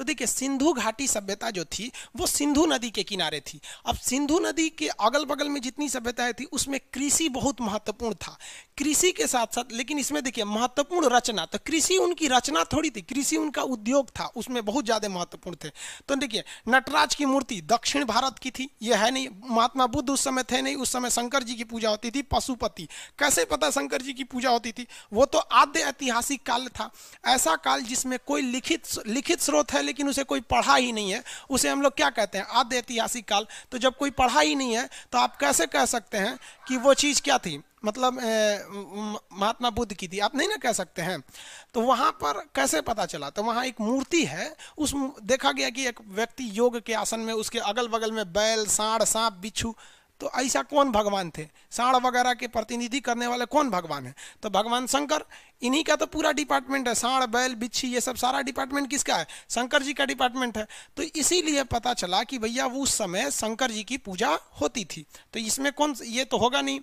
तो देखिए सिंधु घाटी सभ्यता जो थी वो सिंधु नदी के किनारे थी। अब सिंधु नदी के अगल बगल में जितनी सभ्यताएं थी उसमें कृषि बहुत महत्वपूर्ण था। कृषि के साथ साथ लेकिन इसमें देखिए महत्वपूर्ण रचना, तो कृषि उनकी रचना थोड़ी थी, कृषि उनका उद्योग था, उसमें बहुत ज्यादा महत्वपूर्ण थे। तो देखिए नटराज की मूर्ति दक्षिण भारत की थी, ये है नहीं। महात्मा बुद्ध उस समय थे नहीं, उस समय शंकर जी की पूजा होती थी। पशुपति, कैसे पता शंकर जी की पूजा होती थी? वो तो आद्य ऐतिहासिक काल था, ऐसा काल जिसमें कोई लिखित स्रोत है लेकिन उसे कोई पढ़ा ही नहीं है, उसे हम लोग क्या कहते हैं? आद्य ऐतिहासिक काल। तो जब कोई पढ़ा ही नहीं है तो आप कैसे कह सकते हैं कि वो चीज़ क्या थी, मतलब महात्मा बुद्ध की थी? आप नहीं ना कह सकते हैं। तो वहाँ पर कैसे पता चला? तो वहाँ एक मूर्ति है, उस देखा गया कि एक व्यक्ति योग के आसन में, उसके अगल बगल में बैल, सांड, सांप, बिच्छू। तो ऐसा कौन भगवान थे? सांड वगैरह के प्रतिनिधि करने वाले कौन भगवान है? तो भगवान शंकर। इन्हीं का तो पूरा डिपार्टमेंट है, सांड, बैल, बिच्छी, ये सब सारा डिपार्टमेंट किसका है? शंकर जी का डिपार्टमेंट है। तो इसीलिए पता चला कि भैया उस समय शंकर जी की पूजा होती थी। तो इसमें कौन, ये तो होगा नहीं,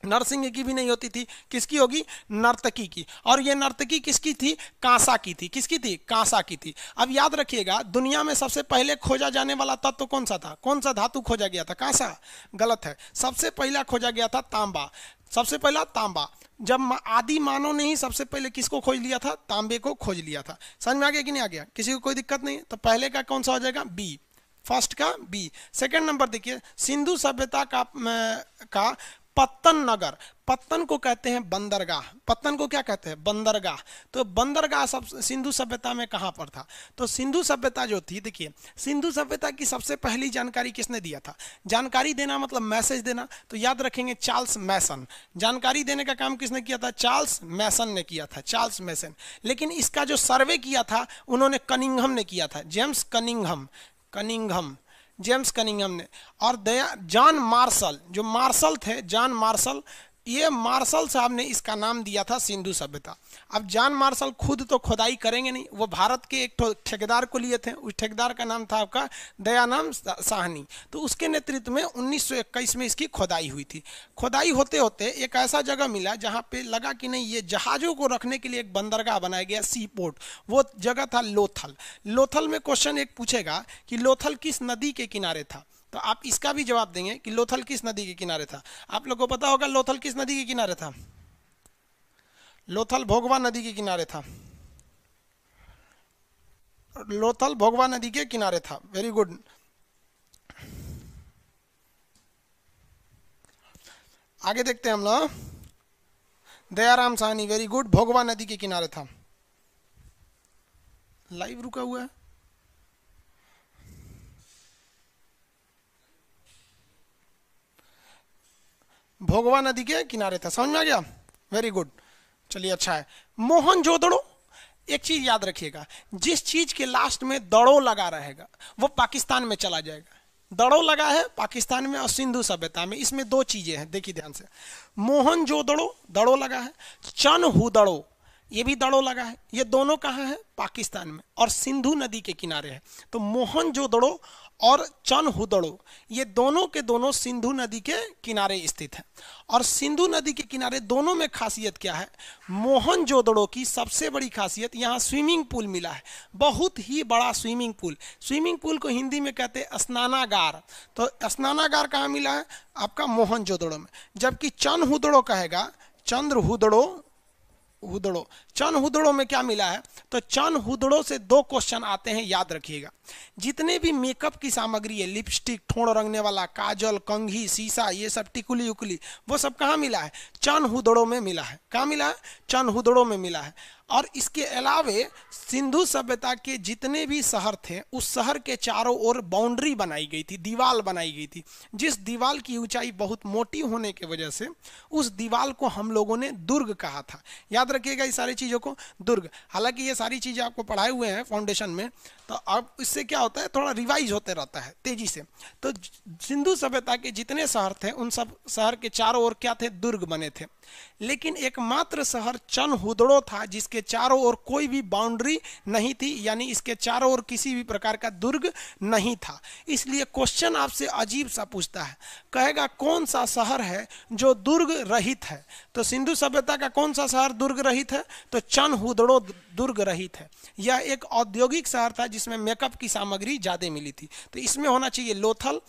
नरसिंह की भी नहीं होती थी, किसकी होगी? नर्तकी की। और ये नर्तकी किसकी थी? कांसा की थी। किसकी थी? कांसा की थी। अब याद रखिएगा, दुनिया में सबसे पहले खोजा जाने वाला तत्व कौन सा था? कौन सा धातु खोजा गया था? कांसा? गलत है, सबसे पहला खोजा गया था तांबा। सबसे पहला तांबा। जब आदि मानव ने ही सबसे पहले किसको खोज लिया था? तांबे को खोज लिया था। समझ में आ गया कि नहीं आ गया? किसी को कोई दिक्कत नहीं? तो पहले का कौन सा हो जाएगा? बी, फर्स्ट का बी। सेकेंड नंबर देखिए, सिंधु सभ्यता का पत्तन नगर, पत्तन को कहते हैं बंदरगाह। पत्तन को क्या कहते हैं? बंदरगाह। तो बंदरगाह सब सिंधु सभ्यता में कहाँ पर था? तो सिंधु सभ्यता जो थी, देखिए सिंधु सभ्यता की सबसे पहली जानकारी किसने दिया था? जानकारी देना मतलब मैसेज देना, तो याद रखेंगे चार्ल्स मैसन। जानकारी देने का काम किसने किया था? चार्ल्स मैसन ने किया था, चार्ल्स मैसन। लेकिन इसका जो सर्वे किया था उन्होंने कनिंघम ने किया था, जेम्स कनिंघम, जेम्स कनिंघम ने। और जॉन मार्शल, जो मार्शल थे, जॉन मार्शल, ये मार्शल साहब ने इसका नाम दिया था सिंधु सभ्यता। अब जॉन मार्शल खुद तो खुदाई करेंगे नहीं, वो भारत के एक ठेकेदार को लिए थे, उस ठेकेदार का नाम था आपका दयाराम साहनी। तो उसके नेतृत्व में 1921 में इसकी खुदाई हुई थी। खुदाई होते होते एक ऐसा जगह मिला जहाँ पे लगा कि नहीं, ये जहाज़ों को रखने के लिए एक बंदरगाह बनाया गया, सी पोर्ट। वो जगह था लोथल। लोथल में क्वेश्चन एक पूछेगा कि लोथल किस नदी के किनारे था, तो आप इसका भी जवाब देंगे कि लोथल किस नदी के किनारे था। आप लोगों को पता होगा लोथल किस नदी के किनारे था? लोथल भोगवा नदी के किनारे था। लोथल भोगवा नदी के किनारे था। Very good. आगे देखते हैं हम लोग। दयाराम साहनी, वेरी गुड, भोगवा नदी के किनारे था। लाइव रुका हुआ है। भोगवा नदी के किनारे था। समझ में आ गया? वेरी गुड, चलिए अच्छा है। मोहनजोदड़ो, एक चीज याद रखिएगा, जिस चीज के लास्ट में दड़ो लगा रहेगा वो पाकिस्तान में चला जाएगा। दड़ो लगा है पाकिस्तान में और सिंधु सभ्यता में, इसमें दो चीजें हैं, देखिए ध्यान से। मोहनजोदड़ो दड़ो लगा है, चनहुदड़ो ये भी दड़ो लगा है। ये दोनों कहाँ है? पाकिस्तान में और सिंधु नदी के किनारे है। तो मोहनजोदड़ो और चनहुदड़ो ये दोनों के दोनों सिंधु नदी के किनारे स्थित है। और सिंधु नदी के किनारे दोनों में खासियत क्या है? मोहनजोदड़ो की सबसे बड़ी खासियत, यहाँ स्विमिंग पूल मिला है, बहुत ही बड़ा स्विमिंग पूल। स्विमिंग पूल को हिंदी में कहते हैं स्नानागार। तो स्नानागार कहाँ मिला है? आपका मोहनजोदड़ो में। जबकि चनहुदड़ो कहेगा, चनहुदड़ो में क्या मिला है? तो चनहुदड़ो से दो क्वेश्चन आते हैं, याद रखिएगा। जितने भी मेकअप की सामग्री है, लिपस्टिक, ठोड़ रंगने वाला, काजल, कंघी, शीशा, ये सब टिकुली उकुली, वो सब कहाँ मिला है? चनहुदड़ो में मिला है। कहाँ मिला है? चनहुदड़ो में मिला है। और इसके अलावे सिंधु सभ्यता के जितने भी शहर थे उस शहर के चारों ओर बाउंड्री बनाई गई थी, दीवार बनाई गई थी। जिस दीवार की ऊंचाई बहुत मोटी होने की वजह से उस दीवार को हम लोगों ने दुर्ग कहा था। याद रखिएगा इस सारी चीज़ों को, दुर्ग। हालांकि ये सारी चीज़ें आपको पढ़ाए हुए हैं फाउंडेशन में, तो अब इससे क्या होता है, थोड़ा रिवाइज होते रहता है तेजी से। तो सिंधु सभ्यता के जितने शहर थे उन सब शहर के चारों ओर क्या थे? दुर्ग बने थे। लेकिन एकमात्र शहर चनहुदड़ो था जिसके इसके चारों ओर कोई भी बाउंड्री नहीं थी, यानी इसके चारों ओर किसी भी प्रकार का दुर्ग नहीं था। इसलिए क्वेश्चन आपसे अजीब सा पूछता है, कहेगा कौन सा शहर है जो दुर्ग रहित है। तो सिंधु सभ्यता का कौन सा शहर दुर्ग रहित है? तो चनहुदड़ो दुर्ग रहित है। यह एक औद्योगिक शहर था जिसमें मेकअप की सामग्री ज्यादा मिली थी। तो इसमें होना चाहिए लोथल।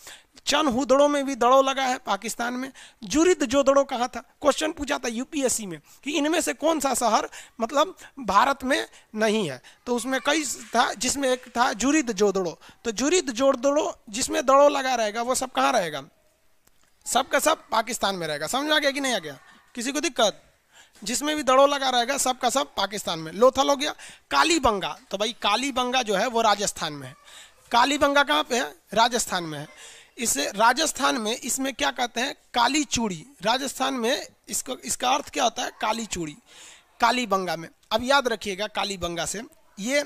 चनहुदड़ो में भी दड़ो लगा है पाकिस्तान में। जुरिद जोदड़ो कहाँ था? क्वेश्चन पूछा था यूपीएससी में कि इनमें से कौन सा शहर मतलब भारत में नहीं है। तो उसमें कई था, जिसमें एक था जुरिद जोदड़ो। तो जुरिद जोदड़ो जिसमें दड़ो लगा रहेगा वो सब कहाँ रहेगा? सब का सब पाकिस्तान में रहेगा। समझ आ गया कि नहीं आ गया? किसी को दिक्कत? जिसमें भी दड़ो लगा रहेगा सब का सब पाकिस्तान में। लोथल हो गया। कालीबंगा, तो भाई कालीबंगा जो है वो राजस्थान में है। कालीबंगा कहाँ पे है? राजस्थान में है। इसे राजस्थान में इसमें क्या कहते हैं? काली चूड़ी। राजस्थान में इसको इसका अर्थ क्या होता है? काली चूड़ी। कालीबंगा में, अब याद रखिएगा कालीबंगा से, ये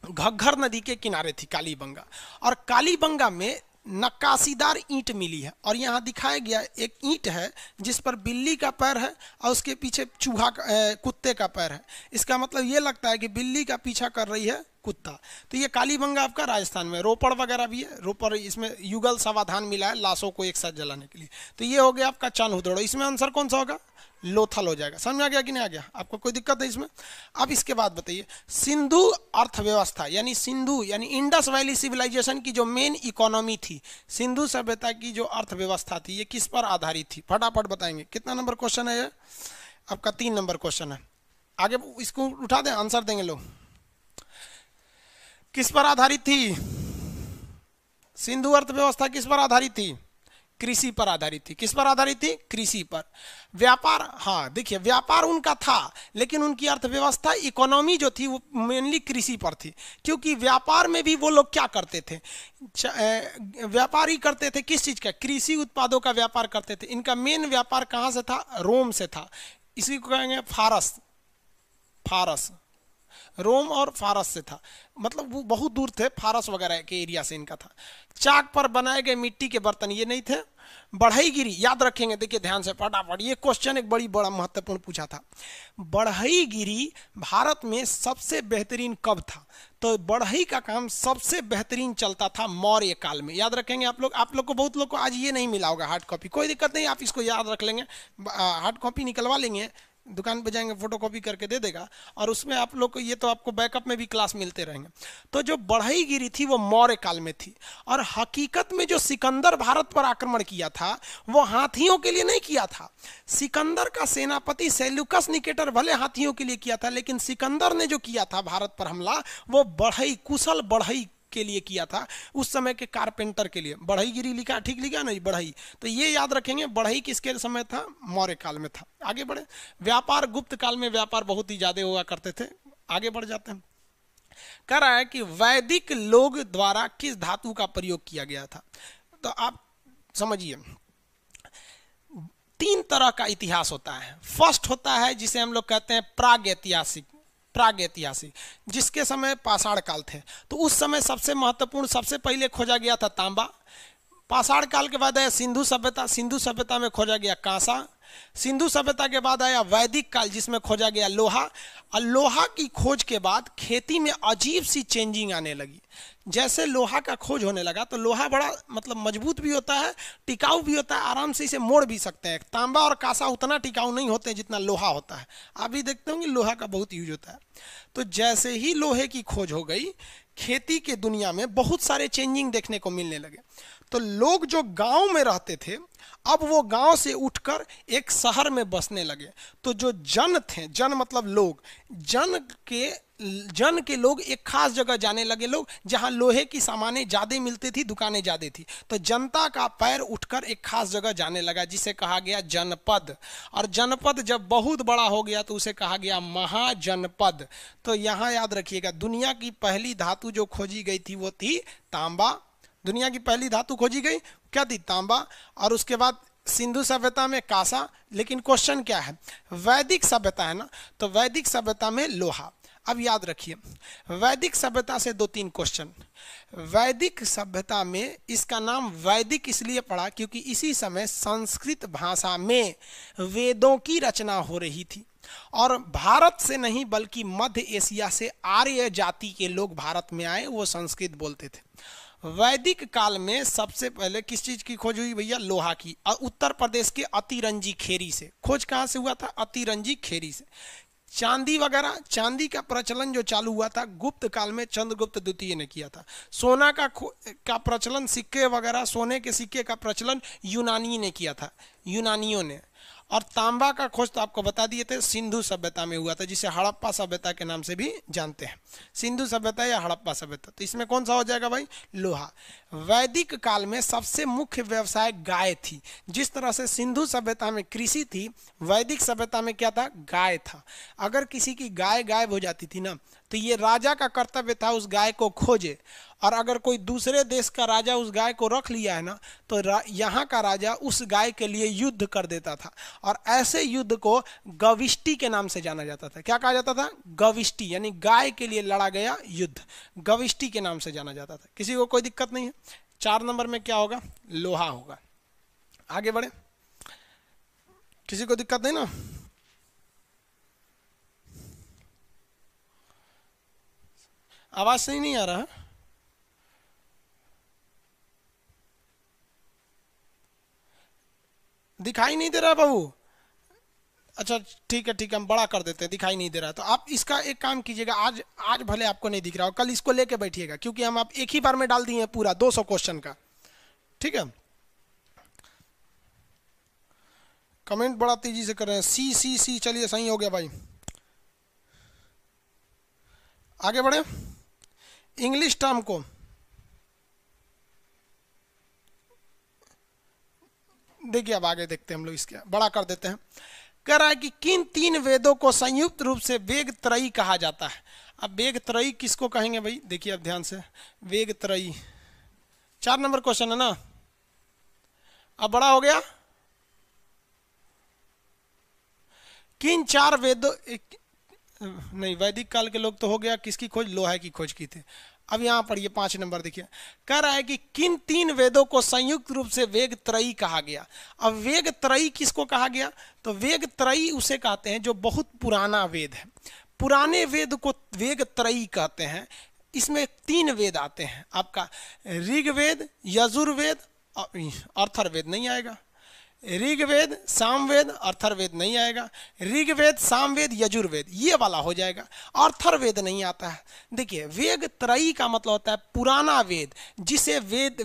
घग्घर नदी के किनारे थी कालीबंगा। और कालीबंगा में नक्काशीदार ईंट मिली है और यहाँ दिखाया गया एक ईंट है जिस पर बिल्ली का पैर है और उसके पीछे चूहा कुत्ते का पैर है। इसका मतलब ये लगता है कि बिल्ली का पीछा कर रही है कुत्ता। तो ये कालीबंगा आपका राजस्थान में। रोपड़ वगैरह भी है। रोपड़ इसमें युगल समाधान मिला है लाशों को एक साथ जलाने के लिए। तो ये हो गया आपका चनहुदड़ो। इसमें आंसर कौन सा होगा? लोथल हो जाएगा। समझ आ गया कि नहीं आ गया? आपको कोई दिक्कत है इसमें? अब इसके बाद बताइए, सिंधु अर्थव्यवस्था यानी सिंधु यानी इंडस वैली सिविलाइजेशन की जो मेन इकोनॉमी थी, सिंधु सभ्यता की जो अर्थव्यवस्था थी, ये किस पर आधारित थी? फटाफट बताएंगे। कितना नंबर क्वेश्चन है ये? आपका 3 नंबर क्वेश्चन है। आगे इसको उठा दें, आंसर देंगे लोग। किस पर आधारित थी सिंधु अर्थव्यवस्था? किस पर आधारित थी? कृषि पर आधारित थी। किस पर आधारित थी? कृषि पर। व्यापार, हाँ देखिए व्यापार उनका था लेकिन उनकी अर्थव्यवस्था इकोनॉमी जो थी वो मेनली कृषि पर थी। क्योंकि व्यापार में भी वो लोग क्या करते थे? व्यापारी करते थे किस चीज का? कृषि उत्पादों का व्यापार करते थे। इनका मेन व्यापार कहाँ से था? रोम से था। इसी को कहेंगे फारस। फारस रोम और फारस से था, मतलब वो बहुत दूर थे, फारस वगैरह के एरिया से इनका था। चाक पर बनाए गए मिट्टी के बर्तन ये नहीं थे। बढ़ईगिरी याद रखेंगे, देखिए ध्यान से फटाफट, ये क्वेश्चन एक बड़ा महत्वपूर्ण पूछा था। बढ़ईगिरी भारत में सबसे बेहतरीन कब था? तो बढ़ई का काम सबसे बेहतरीन चलता था मौर्य काल में। याद रखेंगे आप लोग को, बहुत लोग को आज ये नहीं मिला होगा हार्ड कॉपी, कोई दिक्कत नहीं, आप इसको याद रख लेंगे। हार्ड कॉपी निकलवा लेंगे, दुकान पे जाएंगे फोटोकॉपी करके दे देगा और उसमें आप लोग को ये तो आपको बैकअप में भी क्लास मिलते रहेंगे। तो जो बढ़ईगिरी थी वो मौर्य काल में थी। और हकीकत में जो सिकंदर भारत पर आक्रमण किया था वो हाथियों के लिए नहीं किया था। सिकंदर का सेनापति सेल्यूकस निकेटर भले हाथियों के लिए किया था, लेकिन सिकंदर ने जो किया था भारत पर हमला वो बढ़ई, कुशल बढ़ई के लिए किया था, उस समय के कारपेंटर के लिए। बढ़ईगिरी लिखा, ठीक लिखा नहीं? बढ़ई। तो ये याद रखेंगे, बढ़ई किसके समय था? मौर्य काल में था। आगे बढ़े। व्यापार, गुप्त काल में व्यापार बहुत ही ज्यादा हुआ करते थे। आगे बढ़ जाते हैं। कह रहा है कि वैदिक लोग द्वारा किस धातु का प्रयोग किया गया था? तो आप समझिए, 3 तरह का इतिहास होता है। फर्स्ट होता है जिसे हम लोग कहते हैं प्रागैतिहासिक। प्रागैतिहासिक जिसके समय पाषाण काल थे, तो उस समय सबसे महत्वपूर्ण, सबसे पहले खोजा गया था तांबा। पाषाण काल के बाद आया सिंधु सभ्यता, सिंधु सभ्यता में खोजा गया कांसा। सिंधु सभ्यता के बाद आया वैदिक काल जिसमें खोजा गया लोहा। और लोहा की खोज के बाद खेती में अजीब सी चेंजिंग आने लगी। जैसे लोहा का खोज होने लगा तो लोहा बड़ा मतलब मजबूत भी होता है, टिकाऊ भी होता है, आराम से इसे मोड़ भी सकते हैं। तांबा और कांसा उतना टिकाऊ नहीं होते जितना लोहा होता है। आप भी देखते होंगे लोहा का बहुत यूज होता है। तो जैसे ही लोहे की खोज हो गई, खेती के दुनिया में बहुत सारे चेंजिंग देखने को मिलने लगे। तो लोग जो गांव में रहते थे अब वो गांव से उठकर एक शहर में बसने लगे। तो जो जन थे, जन मतलब लोग, जन के लोग एक खास जगह जाने लगे, लोग जहां लोहे की सामानें ज्यादा मिलती थी, दुकानें ज्यादा थी। तो जनता का पैर उठकर एक खास जगह जाने लगा जिसे कहा गया जनपद। और जनपद जब बहुत बड़ा हो गया तो उसे कहा गया महाजनपद। तो यहां याद रखिएगा, दुनिया की पहली धातु जो खोजी गई थी वो थी तांबा। दुनिया की पहली धातु खोजी गई क्या थी? तांबा। और उसके बाद सिंधु सभ्यता में कांसा। लेकिन क्वेश्चन क्या है? वैदिक सभ्यता है ना, तो वैदिक सभ्यता में लोहा। अब याद रखिए, वैदिक सभ्यता से 2-3 क्वेश्चन। वैदिक सभ्यता में इसका नाम वैदिक इसलिए पड़ा क्योंकि इसी समय संस्कृत भाषा में वेदों की रचना हो रही थी, और भारत से नहीं बल्कि मध्य एशिया से आर्य जाति के लोग भारत में आए, वो संस्कृत बोलते थे। वैदिक काल में सबसे पहले किस चीज की खोज हुई भैया? लोहा की। उत्तर प्रदेश के अतिरंजी खेरी से। खोज कहाँ से हुआ था? अतिरंजी खेरी से। चांदी वगैरह, चांदी का प्रचलन जो चालू हुआ था गुप्त काल में चंद्रगुप्त द्वितीय ने किया था। सोना का प्रचलन, सिक्के वगैरह, सोने के सिक्के का प्रचलन यूनानी ने किया था, यूनानियों ने। और तांबा का खोज तो आपको बता दिए थे, सिंधु सभ्यता में हुआ था, जिसे हड़प्पा सभ्यता के नाम से भी जानते हैं, सिंधु सभ्यता या हड़प्पा सभ्यता। तो इसमें कौन सा हो जाएगा भाई? लोहा। वैदिक काल में सबसे मुख्य व्यवसाय गाय थी। जिस तरह से सिंधु सभ्यता में कृषि थी, वैदिक सभ्यता में क्या था? गाय था। अगर किसी की गाय गायब हो जाती थी ना, तो ये राजा का कर्तव्य था उस गाय को खोजे, और अगर कोई दूसरे देश का राजा उस गाय को रख लिया है ना, तो यहाँ का राजा उस गाय के लिए युद्ध कर देता था, और ऐसे युद्ध को गविष्टि के नाम से जाना जाता था। क्या कहा जाता था? गविष्टि, यानी गाय के लिए लड़ा गया युद्ध, गविष्टि के नाम से जाना जाता था। किसी को कोई दिक्कत नहीं है? 4 नंबर में क्या होगा? लोहा होगा। आगे बढ़े, किसी को दिक्कत नहीं ना? आवाज सही नहीं आ रहा है? दिखाई नहीं दे रहा बाबू? अच्छा ठीक है, ठीक है, हम बड़ा कर देते हैं, दिखाई नहीं दे रहा। तो आप इसका एक काम कीजिएगा, आज भले आपको नहीं दिख रहा हो, कल इसको लेके बैठिएगा, क्योंकि हम आप एक ही बार में डाल दिए हैं पूरा 200 क्वेश्चन का। ठीक है, कमेंट बड़ा तेजी से कर रहे हैं। सी सी सी, चलिए सही हो गया भाई। आगे बढ़े, इंग्लिश टर्म को देखिए, अब आगे देखते हैं हम लोग, इसके बड़ा कर देते हैं। कह रहा है कि किन 3 वेदों को संयुक्त रूप से वेग त्रयी कहा जाता है? अब वेग त्रयी किसको कहेंगे भाई? देखिए अब ध्यान से, वेग त्रयी 4 नंबर क्वेश्चन है ना। अब बड़ा हो गया, किन 4 वेदों, नहीं वैदिक काल के लोग तो हो गया, किसकी खोज? लोहा की खोज की थी। अब यहां पर ये 5 नंबर देखिए, कह रहा है कि किन 3 वेदों को संयुक्त रूप से वेग त्रयी कहा गया? अब वेग त्रयी किसको कहा गया? तो वेग त्रयी उसे कहते हैं जो बहुत पुराना वेद है। पुराने वेद को वेग त्रयी कहते हैं। इसमें 3 वेद आते हैं आपका, ऋग्वेद, यजुर्वेद, अथर्ववेद नहीं आएगा, ऋग्वेद, सामवेद, अथर्ववेद नहीं आएगा, ऋग्वेद, सामवेद, यजुर्वेद ये वाला हो जाएगा, अथर्ववेद नहीं आता है। देखिए, वेग त्रयी का मतलब होता है पुराना वेद, जिसे वेद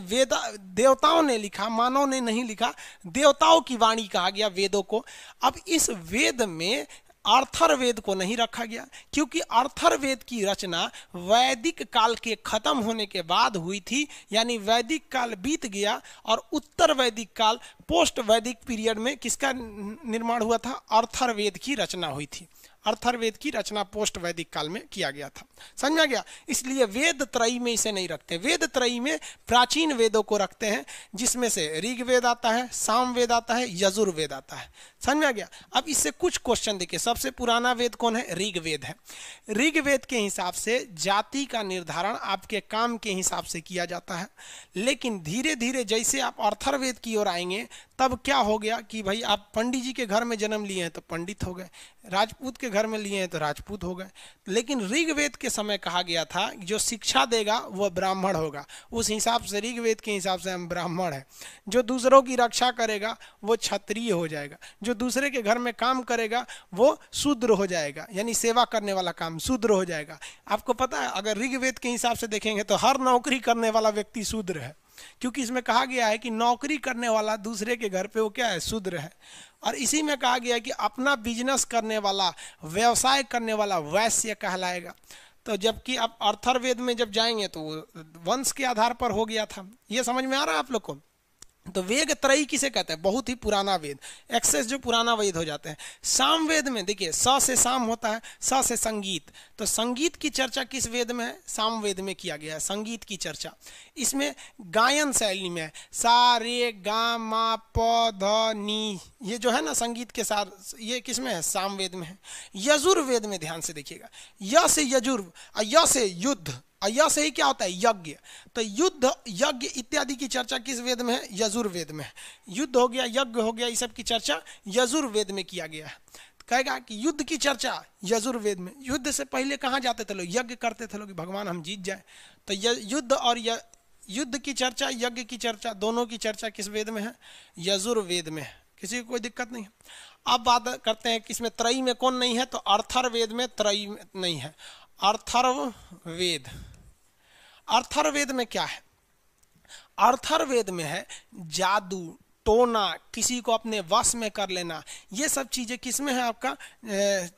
देवताओं ने लिखा, मानव ने नहीं लिखा, देवताओं की वाणी कहा गया वेदों को। अब इस वेद में अथर्ववेद को नहीं रखा गया, क्योंकि अथर्ववेद की रचना वैदिक काल के खत्म होने के बाद हुई थी, यानी वैदिक काल बीत गया और उत्तर वैदिक काल, पोस्ट वैदिक पीरियड में किसका निर्माण हुआ था? अथर्ववेद की रचना हुई थी। अथर्ववेद की रचना पोस्ट वैदिक काल में किया गया था। समझ में आ गया? इसलिए वेद त्रयी में इसे नहीं रखते। वेद त्रयी में प्राचीन वेदों को रखते हैं, जिसमें से ऋग्वेद आता है, सामवेद आता है, यजुर्वेद आता है। समझ में आ गया? अब इससे कुछ क्वेश्चन देखिए। सबसे पुराना वेद कौन है? ऋग्वेद है। ऋग्वेद के हिसाब से जाति का निर्धारण आपके काम के हिसाब से किया जाता है, लेकिन धीरे धीरे जैसे आप अथर्ववेद की ओर आएंगे, तब क्या हो गया कि भाई आप पंडित जी के घर में जन्म लिए हैं तो पंडित हो गए, राजपूत के घर में लिए हैं तो राजपूत हो गए। लेकिन ऋग्वेद के समय कहा गया था जो शिक्षा देगा वह ब्राह्मण होगा। उस हिसाब से ऋग्वेद के हिसाब से हम ब्राह्मण हैं। जो दूसरों की रक्षा करेगा वो क्षत्रिय हो जाएगा, जो दूसरे के घर में काम करेगा वो शूद्र हो जाएगा, यानी सेवा करने वाला काम शूद्र हो जाएगा। आपको पता है, अगर ऋग्वेद के हिसाब से देखेंगे तो हर नौकरी करने वाला व्यक्ति शूद्र है, क्योंकि इसमें कहा गया है कि नौकरी करने वाला दूसरे के घर पे वो क्या है? शूद्र है। और इसी में कहा गया है कि अपना बिजनेस करने वाला, व्यवसाय करने वाला वैश्य कहलाएगा। तो जबकि आप अथर्ववेद में जब जाएंगे तो वंश के आधार पर हो गया था। ये समझ में आ रहा है आप लोग को? तो वेद त्रयी किसे कहते हैं? बहुत ही पुराना वेद, एक्सेस जो पुराना वेद हो जाते हैं। साम वेद में देखिए स से साम होता है, स से संगीत, तो संगीत की चर्चा किस वेद में है? साम वेद में किया गया है संगीत की चर्चा। इसमें गायन शैली में है, सा रे गा मा प ध नी, ये जो है ना संगीत के साथ, ये किस में है? साम वेद में है। यजुर्वेद में ध्यान से देखिएगा, य से यजुर्, य से युद्ध, य से ही क्या होता है? यज्ञ। तो युद्ध यज्ञ इत्यादि की चर्चा किस वेद में है? यजुर्वेद में है। युद्ध हो गया, यज्ञ हो गया, इस सब की चर्चा यजुर्वेद में किया गया है। कहेगा कि युद्ध की चर्चा यजुर्वेद में। युद्ध से पहले कहाँ जाते थे लोग? यज्ञ करते थे लोग कि भगवान हम जीत जाए। तो युद्ध और युद्ध की चर्चा, यज्ञ की चर्चा, दोनों की चर्चा किस वेद में है? यजुर्वेद में है। किसी को कोई दिक्कत नहीं है। अब बात करते हैं कि इसमें त्रयी में कौन नहीं है? तो अर्थर्ववेद में त्रयी नहीं है। अर्थर्ववेद, अर्थर्ववेद में क्या है? अर्थर्ववेद में है जादू टोना, किसी को अपने वश में कर लेना, ये सब चीजें किसमें है? आपका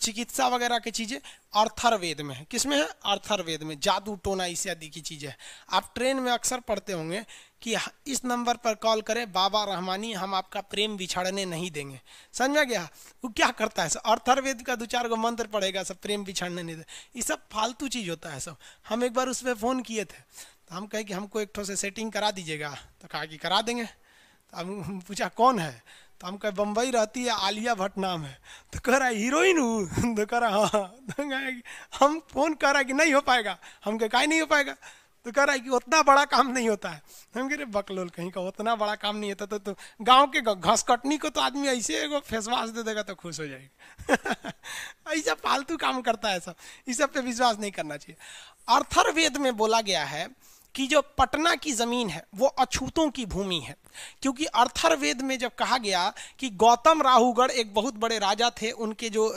चिकित्सा वगैरह की चीजें अर्थर्ववेद में है। किसमें है? अर्थर्ववेद में। जादू टोना इत्यादि की चीजें है। आप ट्रेन में अक्सर पढ़ते होंगे कि इस नंबर पर कॉल करें बाबा रहमानी, हम आपका प्रेम बिछड़ने नहीं देंगे। समझ में गया? वो क्या करता है? अर्थर्ववेद का 2-4 गो मंत्र पड़ेगा, सब प्रेम बिछड़ने नहीं दे। ये सब फालतू चीज होता है सब। हम एक बार उस पर फोन किए थे, तो हम कहे कि हमको एक ठो से सेटिंग करा दीजिएगा, तो कहा कि करा देंगे। तो हम पूछा कौन है? तो हम कहे बम्बई रहती है, आलिया भट्ट नाम है। तो कह रहा है हीरोइन हूँ? तो कह रहा हाँ। तो हम फोन कर रहा है कि नहीं हो पाएगा। हम कहे काहे नहीं हो पाएगा? तो कह रहा है कि उतना बड़ा काम नहीं होता है। हम कह रहे बकलोल कहीं का, उतना बड़ा काम नहीं होता। तो गांव के घास कटनी को तो आदमी ऐसे एगो फेस वॉश दे देगा तो खुश हो जाएगा। ऐसा फालतू काम करता है सब, इस सब पे विश्वास नहीं करना चाहिए। अर्थर्ववेद में बोला गया है कि जो पटना की जमीन है वो अछूतों की भूमि है। क्योंकि अर्थर्ववेद में जब कहा गया कि गौतम राहुगढ़ एक बहुत बड़े राजा थे, उनके जो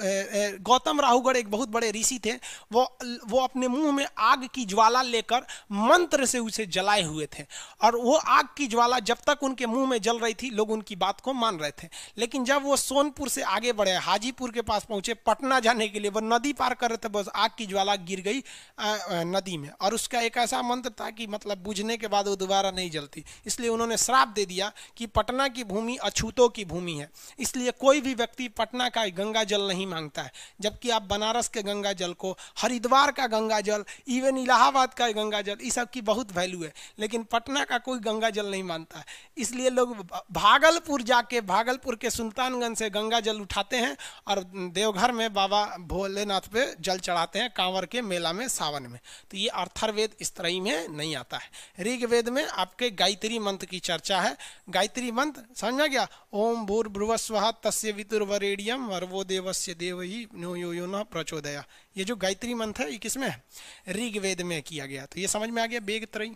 गौतम राहुगढ़ एक बहुत बड़े ऋषि थे, वो अपने मुंह में आग की ज्वाला लेकर मंत्र से उसे जलाए हुए थे। और वो आग की ज्वाला जब तक उनके मुंह में जल रही थी, लोग उनकी बात को मान रहे थे। लेकिन जब वो सोनपुर से आगे बढ़े, हाजीपुर के पास पहुंचे, पटना जाने के लिए वो नदी पार कर रहे थे, बस आग की ज्वाला गिर गई नदी में। और उसका एक ऐसा मंत्र था कि मतलब बुझने के बाद वो दोबारा नहीं जलती, इसलिए उन्होंने श्राप दे दिया कि पटना की भूमि अछूतों की भूमि है, इसलिए कोई भी व्यक्ति पटना का गंगा जल नहीं मांगता है। जबकि आप बनारस के गंगा जल को, हरिद्वार का गंगा जल, इवन इलाहाबाद का गंगा जल, इस सब की बहुत वैल्यू है, लेकिन पटना का कोई गंगा जल नहीं मानता है। इसलिए लोग भागलपुर जाके, भागलपुर के सुल्तानगंज से गंगा जल उठाते हैं और देवघर में बाबा भोलेनाथ पे जल चढ़ाते हैं, कांवर के मेला में, सावन में। तो ये अर्थर्ववेद इस तरह में नहीं आता है। ऋग्वेद में आपके गायत्री मंत्र की चर्चा है। गायत्री मंत्र समझ में गया? ओम भूर्भुवस्वः तस्य वितुर्वरेण्यम भर्गो देवस्य धीमहि यो न प्रचोदयात्। ये जो गायत्री मंत्र है ये किसमें है? ऋग्वेद में किया गया। तो ये समझ में आ गया वेद त्रयी।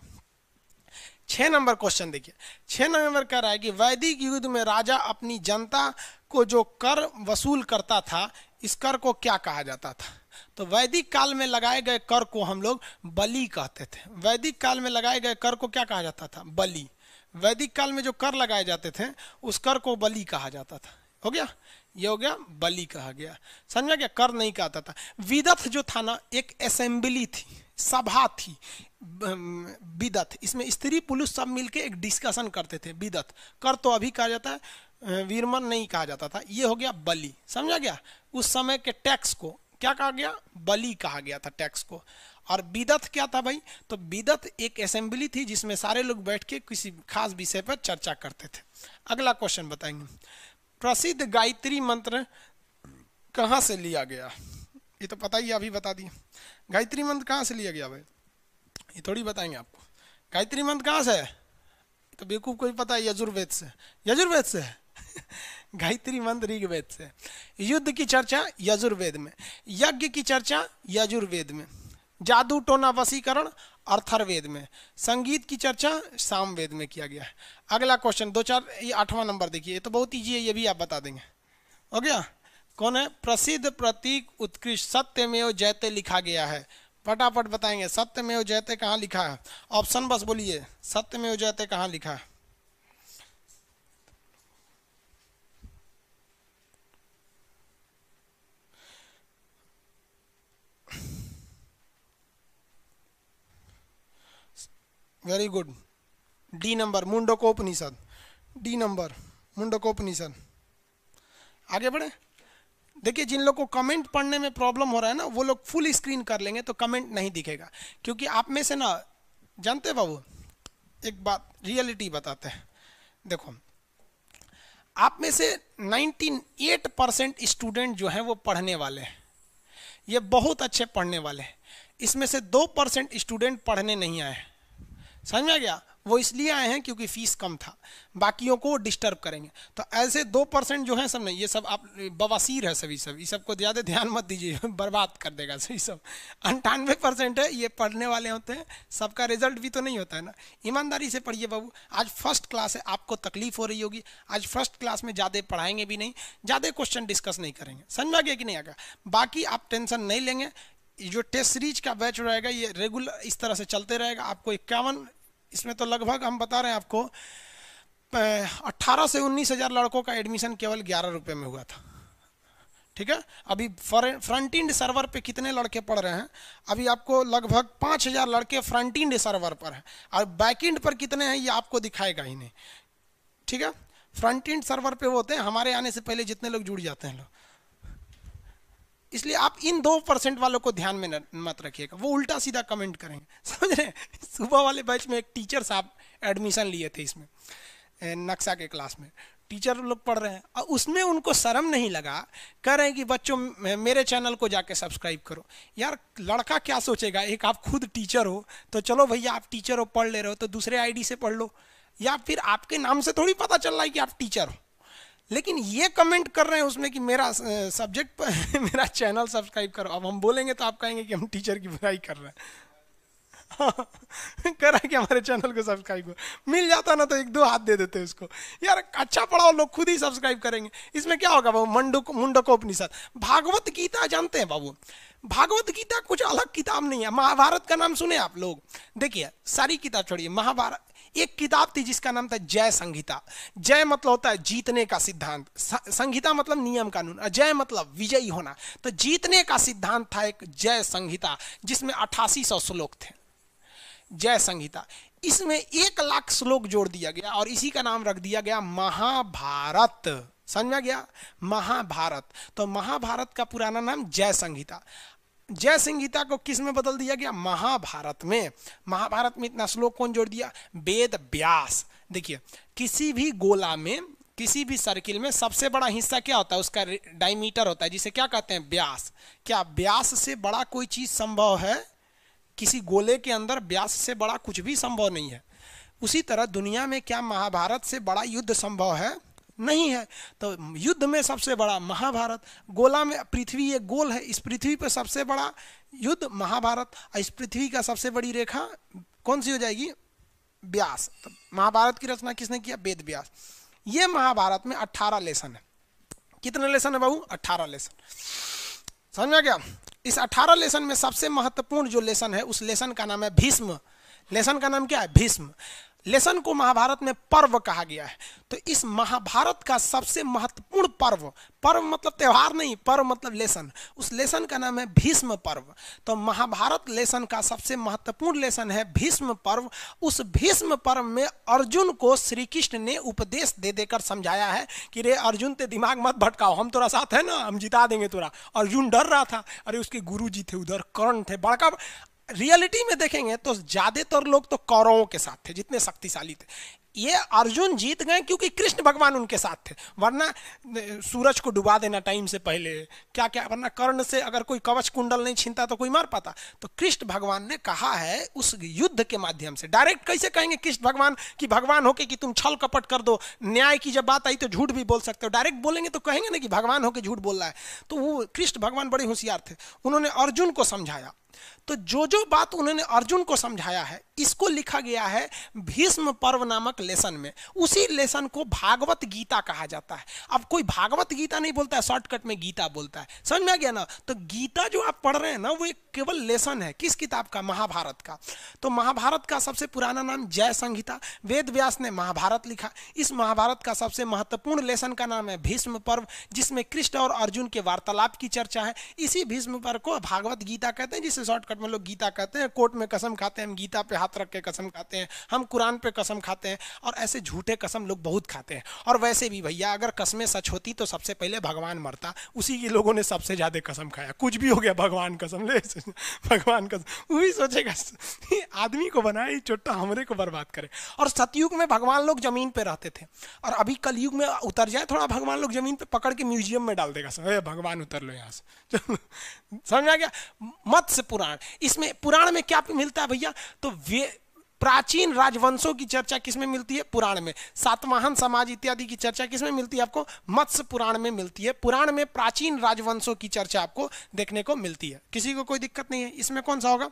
6 नंबर क्वेश्चन देखिए। 6 नंबर कह रहा है कि वैदिक युग में राजा अपनी जनता को जो कर वसूल करता था, इस कर को क्या कहा जाता था? तो वैदिक काल में लगाए गए कर को हम लोग बलि कहते थे। वैदिक काल में लगाए गए कर को क्या कहा जाता था? बलि। वैदिक काल में जो कर लगाए जाते थे उस कर को बलि कहा जाता था। हो गया? ये हो गया, बलि कहा गया। समझा गया? कर नहीं कहता था। विदथ जो था ना, एक असेंबली थी, सभा थी विदथ, इसमें स्त्री पुरुष सब मिलके एक डिस्कशन करते थे। विदथ। कर तो अभी कहा जाता है, वीरमन नहीं कहा जाता था। ये हो गया बलि। समझा गया? उस समय के टैक्स को क्या कहा गया? बलि कहा गया था टैक्स को। और विदथ क्या था भाई? तो विदथ एक असेंबली थी जिसमें सारे लोग बैठ के किसी खास विषय पर चर्चा करते थे। अगला क्वेश्चन बताएंगे, प्रसिद्ध गायत्री मंत्र कहाँ से लिया गया? ये तो पता ही, अभी बता दिए। गायत्री मंत्र कहाँ से लिया गया भाई? ये थोड़ी बताएंगे आपको। गायत्री मंत्र कहाँ से है? तो बेवकूफ कोई पता है, यजुर्वेद से। यजुर्वेद से है। गायत्री मंत्र ऋग्वेद से। युद्ध की चर्चा यजुर्वेद में, यज्ञ की चर्चा यजुर्वेद में, जादू टोना वशीकरण अर्थर्ववेद में, संगीत की चर्चा सामवेद में किया गया है। अगला क्वेश्चन 2-4, ये 8वां नंबर देखिए, ये तो बहुत ईजी है, ये भी आप बता देंगे। हो गया? कौन है? प्रसिद्ध प्रतीक उत्कृष्ट सत्यमेव जयते लिखा गया है। फटाफट बताएंगे सत्यमेव जयते कहाँ लिखा है? ऑप्शन बस बोलिए, सत्यमेव जयते कहाँ लिखा है? Very good, D number Mundakopanishad. D number Mundakopanishad. आगे बढ़े। देखिए जिन लोग को कमेंट पढ़ने में प्रॉब्लम हो रहा है ना, वो लोग फुल स्क्रीन कर लेंगे तो कमेंट नहीं दिखेगा, क्योंकि आप में से ना, जानते बाबू एक बात रियलिटी बताते हैं। देखो आप में से 98% स्टूडेंट जो हैं वो पढ़ने वाले हैं, ये बहुत अच्छे पढ़ने वाले हैं। इसमें से 2% स्टूडेंट पढ़ने नहीं आए हैं। समझ में आ गया? वो इसलिए आए हैं क्योंकि फीस कम था, बाकियों को डिस्टर्ब करेंगे। तो ऐसे 2% जो है सब नहीं, ये सब आप बवासीर है सभी सब, ये सब को ज़्यादा ध्यान मत दीजिए, बर्बाद कर देगा सही सब। 98% है ये पढ़ने वाले होते हैं, सबका रिजल्ट भी तो नहीं होता है ना। ईमानदारी से पढ़िए बाबू, आज फर्स्ट क्लास है, आपको तकलीफ हो रही होगी, आज फर्स्ट क्लास में ज़्यादा पढ़ाएंगे भी नहीं, ज़्यादा क्वेश्चन डिस्कस नहीं करेंगे। समझ में आ गया कि नहीं आ गया? बाकी आप टेंशन नहीं लेंगे, जो टेस्ट सीरीज का बैच रहेगा ये रेगुलर इस तरह से चलते रहेगा। आपको 51, इसमें तो लगभग हम बता रहे हैं आपको 18 से 19 हज़ार लड़कों का एडमिशन केवल 11 रुपये में हुआ था। ठीक है, अभी फ्रंट एंड सर्वर पे कितने लड़के पढ़ रहे हैं? अभी आपको लगभग 5000 लड़के फ्रंट एंड सर्वर पर हैं, और बैक एंड पर कितने हैं ये आपको दिखाएगा ही नहीं। ठीक है, फ्रंट एंड सर्वर पे वो होते हैं हमारे आने से पहले जितने लोग जुड़ जाते हैं लोग, इसलिए आप इन 2% वालों को ध्यान में मत रखिएगा, वो उल्टा सीधा कमेंट करेंगे। समझ रहे हैं? सुबह वाले बैच में एक टीचर साहब एडमिशन लिए थे, इसमें नक्शा के क्लास में टीचर लोग पढ़ रहे हैं, और उसमें उनको शर्म नहीं लगा, कह रहे हैं कि बच्चों मेरे चैनल को जाके सब्सक्राइब करो। यार लड़का क्या सोचेगा, एक आप खुद टीचर हो तो चलो भैया आप टीचर हो, पढ़ ले रहे हो तो दूसरे आईडी से पढ़ लो, या फिर आपके नाम से थोड़ी पता चल रहा है कि आप टीचर हो। लेकिन ये कमेंट कर रहे हैं उसमें कि मेरा सब्जेक्ट पर मेरा चैनल सब्सक्राइब करो। अब हम बोलेंगे तो आप कहेंगे कि हम टीचर की बुराई कर रहे हैं। कह रहा है कि हमारे चैनल को सब्सक्राइब करो, मिल जाता ना तो 1-2 हाथ दे देते उसको। यार अच्छा पढ़ाओ, लोग खुद ही सब्सक्राइब करेंगे। इसमें क्या होगा बाबू? मुंडकोपनिषद, भागवत गीता जानते हैं बाबू? भागवत गीता कुछ अलग किताब नहीं है। महाभारत का नाम सुने आप लोग? देखिए सारी किताब छोड़िए, महाभारत एक किताब थी जिसका नाम था जय संहिता। जय मतलब होता है जीतने का सिद्धांत, संहिता मतलब नियम कानून, जय मतलब विजयी होना। तो जीतने का सिद्धांत था एक जय संहिता, जिसमें 8800 श्लोक थे। जय संहिता, इसमें 1,00,000 श्लोक जोड़ दिया गया और इसी का नाम रख दिया गया महाभारत। समझ में आ गया? महाभारत। तो महाभारत का पुराना नाम जय संहिता। जय संहिता को किस में बदल दिया गया? महाभारत में। महाभारत में इतना श्लोक कौन जोड़ दिया? वेद व्यास। देखिए किसी भी गोला में, किसी भी सर्किल में सबसे बड़ा हिस्सा क्या होता है? उसका डायमीटर होता है, जिसे क्या कहते हैं? व्यास। क्या व्यास से बड़ा कोई चीज संभव है? किसी गोले के अंदर व्यास से बड़ा कुछ भी संभव नहीं है। उसी तरह दुनिया में क्या महाभारत से बड़ा युद्ध संभव है? नहीं है। तो युद्ध में सबसे बड़ा महाभारत। गोला में, पृथ्वी एक गोल है, इस पृथ्वी पर सबसे बड़ा युद्ध महाभारत, और इस पृथ्वी का सबसे बड़ी रेखा कौन सी हो जाएगी? व्यास। तो महाभारत की रचना किसने किया? वेद व्यास। ये महाभारत में 18 लेसन है। कितने लेसन है बाबू? 18 लेसन। समझ में आ गया? इस 18 लेसन में सबसे महत्वपूर्ण जो लेसन है, उस लेसन का नाम है भीष्म। लेसन का नाम क्या है? भीष्म। लेसन को महाभारत में पर्व कहा गया है। तो इस महाभारत का सबसे महत्वपूर्ण पर्व, पर्व मतलब त्योहार नहीं, पर्व मतलब लेसन, उस लेसन का नाम है भीष्म पर्व। तो महाभारत लेसन का सबसे महत्वपूर्ण लेसन है भीष्म पर्व। उस भीष्म पर्व में अर्जुन को श्री कृष्ण ने उपदेश दे देकर समझाया है कि रे अर्जुन ते दिमाग मत भटकाओ, हम तोरा साथ है ना, हम जिता देंगे तोरा। अर्जुन डर रहा था, अरे उसके गुरु जी थे उधर, कर्ण थे, बड़का। रियलिटी में देखेंगे तो ज्यादातर लोग तो कौरवों के साथ थे, जितने शक्तिशाली थे। ये अर्जुन जीत गए क्योंकि कृष्ण भगवान उनके साथ थे, वरना सूरज को डुबा देना टाइम से पहले, क्या क्या, वरना कर्ण से अगर कोई कवच कुंडल नहीं छीनता तो कोई मार पाता। तो कृष्ण भगवान ने कहा है उस युद्ध के माध्यम से। डायरेक्ट कैसे कहेंगे कृष्ण भगवान कि भगवान होके कि तुम छल कपट कर दो, न्याय की जब बात आई तो झूठ भी बोल सकते हो। डायरेक्ट बोलेंगे तो कहेंगे ना कि भगवान होके झूठ बोल रहा है। तो वो कृष्ण भगवान बड़े होशियार थे, उन्होंने अर्जुन को समझाया। तो जो जो बात उन्होंने अर्जुन को समझाया है, इसको लिखा गया है भीष्म पर्व नामक लेसन में। उसी लेसन को भागवत गीता कहा जाता है। अब कोई भागवत गीता नहीं बोलता है, शॉर्टकट में गीता बोलता है। समझ में आ गया ना? तो गीता जो आप पढ़ रहे हैं ना, वो एक केवल लेसन है। किस किताब का? महाभारत का। तो महाभारत का सबसे पुराना नाम जय संहिता। वेद व्यास ने महाभारत लिखा। इस महाभारत का सबसे महत्वपूर्ण लेसन का नाम है भीष्म पर्व, जिसमें कृष्ण और अर्जुन के वार्तालाप की चर्चा है। इसी भीष्म पर्व को भागवत गीता कहते हैं, जिसे शॉर्टकट में लोग गीता कहते हैं। कोर्ट में कसम खाते हैं, हम गीता पे हाथ रख के कसम खाते हैं, हम कुरान पे कसम खाते हैं, और ऐसे झूठे कसम लोग बहुत खाते हैं। और वैसे भी भैया अगर कसमें सच होती तो सबसे पहले भगवान मरता, उसी के लोगों ने सबसे ज्यादा कसम खाया। कुछ भी हो गया भगवान कसम ले, भगवान कसम, वही सोचेगा आदमी को बनाए चोट्टा हमरे को बर्बाद करे। और सतयुग में भगवान लोग जमीन पे रहते थे, और अभी कलयुग में उतर जाए थोड़ा, भगवान लोग जमीन पे पकड़ के म्यूजियम में डाल देगा, भगवान उतर लो यहाँ से। समझ आ गया? मत्स्य पुराण, इसमें पुराण में क्या मिलता है भैया? तो प्राचीन राजवंशों की चर्चा किसमें मिलती है? पुराण में। सातवाहन समाज इत्यादि की चर्चा किसमें मिलती है आपको? मत्स्य पुराण में मिलती है। पुराण में प्राचीन राजवंशों की चर्चा आपको देखने को मिलती है। किसी को कोई दिक्कत नहीं है? इसमें कौन सा होगा?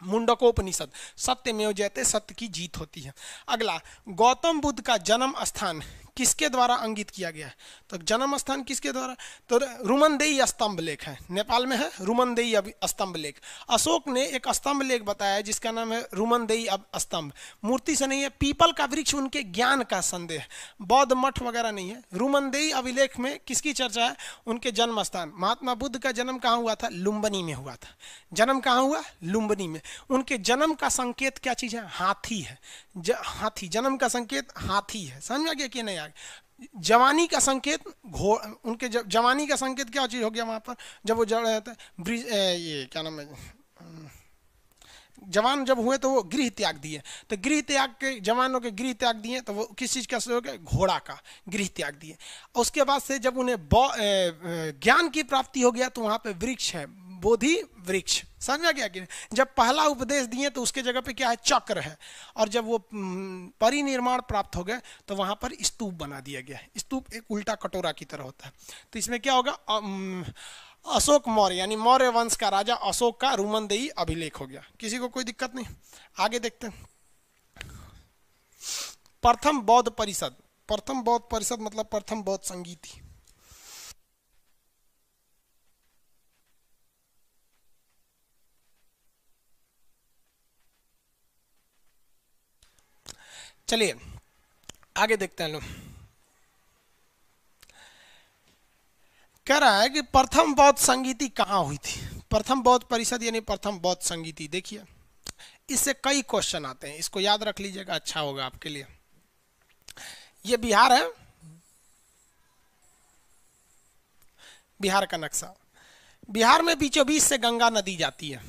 मुंडकोपनिषद, सत्यमेव जयते, सत्य की जीत होती है। अगला, गौतम बुद्ध का जन्म स्थान किसके द्वारा अंकित किया गया है? तो जन्म स्थान किसके द्वारा? तो रुमनदेई स्तंभ लेख है, नेपाल में है रुमनदेई स्तंभ लेख। अशोक ने एक स्तंभ लेख बताया है जिसका नाम है रुमनदेई स्तंभ। मूर्ति से नहीं है, पीपल का वृक्ष उनके ज्ञान का संदेह, बौद्ध मठ वगैरह नहीं है। रुमनदेई अभिलेख में किसकी चर्चा है? उनके जन्म स्थान। महात्मा बुद्ध का जन्म कहाँ हुआ था? लुम्बिनी में हुआ था। जन्म कहाँ हुआ? लुम्बिनी में। उनके जन्म का संकेत क्या चीज है? हाथी है। हाथी, जन्म का संकेत हाथी है। समझ में गया कि नहीं? जवानी का संकेत उनके जवानी का संकेत क्या चीज हो गया वहां पर? जब वो जड़ रहता है, ये क्या नाम है, जवान जब हुए तो वो गृह त्याग दिए। तो गृह त्याग के, जवानों के गृह त्याग दिए, तो वो किस चीज का हो गया? घोड़ा का गृह त्याग दिए। उसके बाद से जब उन्हें ज्ञान की प्राप्ति हो गया तो वहां पे वृक्ष है, बोधि वृक्ष। समझा गया कि जब पहला उपदेश दिए तो उसके जगह पे क्या है? चक्र है। और जब वो परिनिर्माण प्राप्त हो गए तो वहां पर स्तूप बना दिया गया है। स्तूप एक उल्टा कटोरा की तरह होता है। तो इसमें क्या होगा? अशोक मौर्य, यानी मौर्य वंश का राजा अशोक का रुमनदेई अभिलेख हो गया। किसी को कोई दिक्कत नहीं? आगे देखते हैं। प्रथम बौद्ध परिषद। प्रथम बौद्ध परिषद मतलब प्रथम बौद्ध संगीति। चलिए आगे देखते हैं लोग। कह रहा है कि प्रथम बौद्ध संगीति कहाँ हुई थी? प्रथम बौद्ध परिषद यानी प्रथम बौद्ध संगीति। देखिए इससे कई क्वेश्चन आते हैं, इसको याद रख लीजिएगा, अच्छा होगा आपके लिए। ये बिहार है, बिहार का नक्शा। बिहार में बीचों बीच से गंगा नदी जाती है।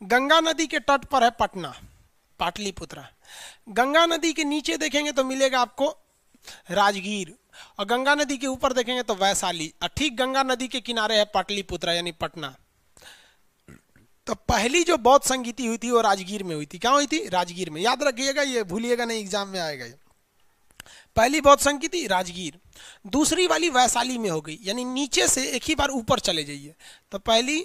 गंगा नदी के तट पर है पटना, पाटलिपुत्रा। गंगा नदी के नीचे देखेंगे तो मिलेगा आपको राजगीर, और गंगा नदी के ऊपर देखेंगे तो वैशाली, और ठीक गंगा नदी के किनारे है पाटलिपुत्रा यानी पटना। तो पहली जो बौद्ध संगीति हुई थी वो राजगीर में हुई थी। क्या हुई थी? राजगीर में। याद रखिएगा, ये भूलिएगा नहीं, एग्जाम में आएगा ये। पहली बौद्ध संगीति राजगीर। दूसरी वाली वैशाली में हो गई, यानी नीचे से एक ही बार ऊपर चले जाइए। तो पहली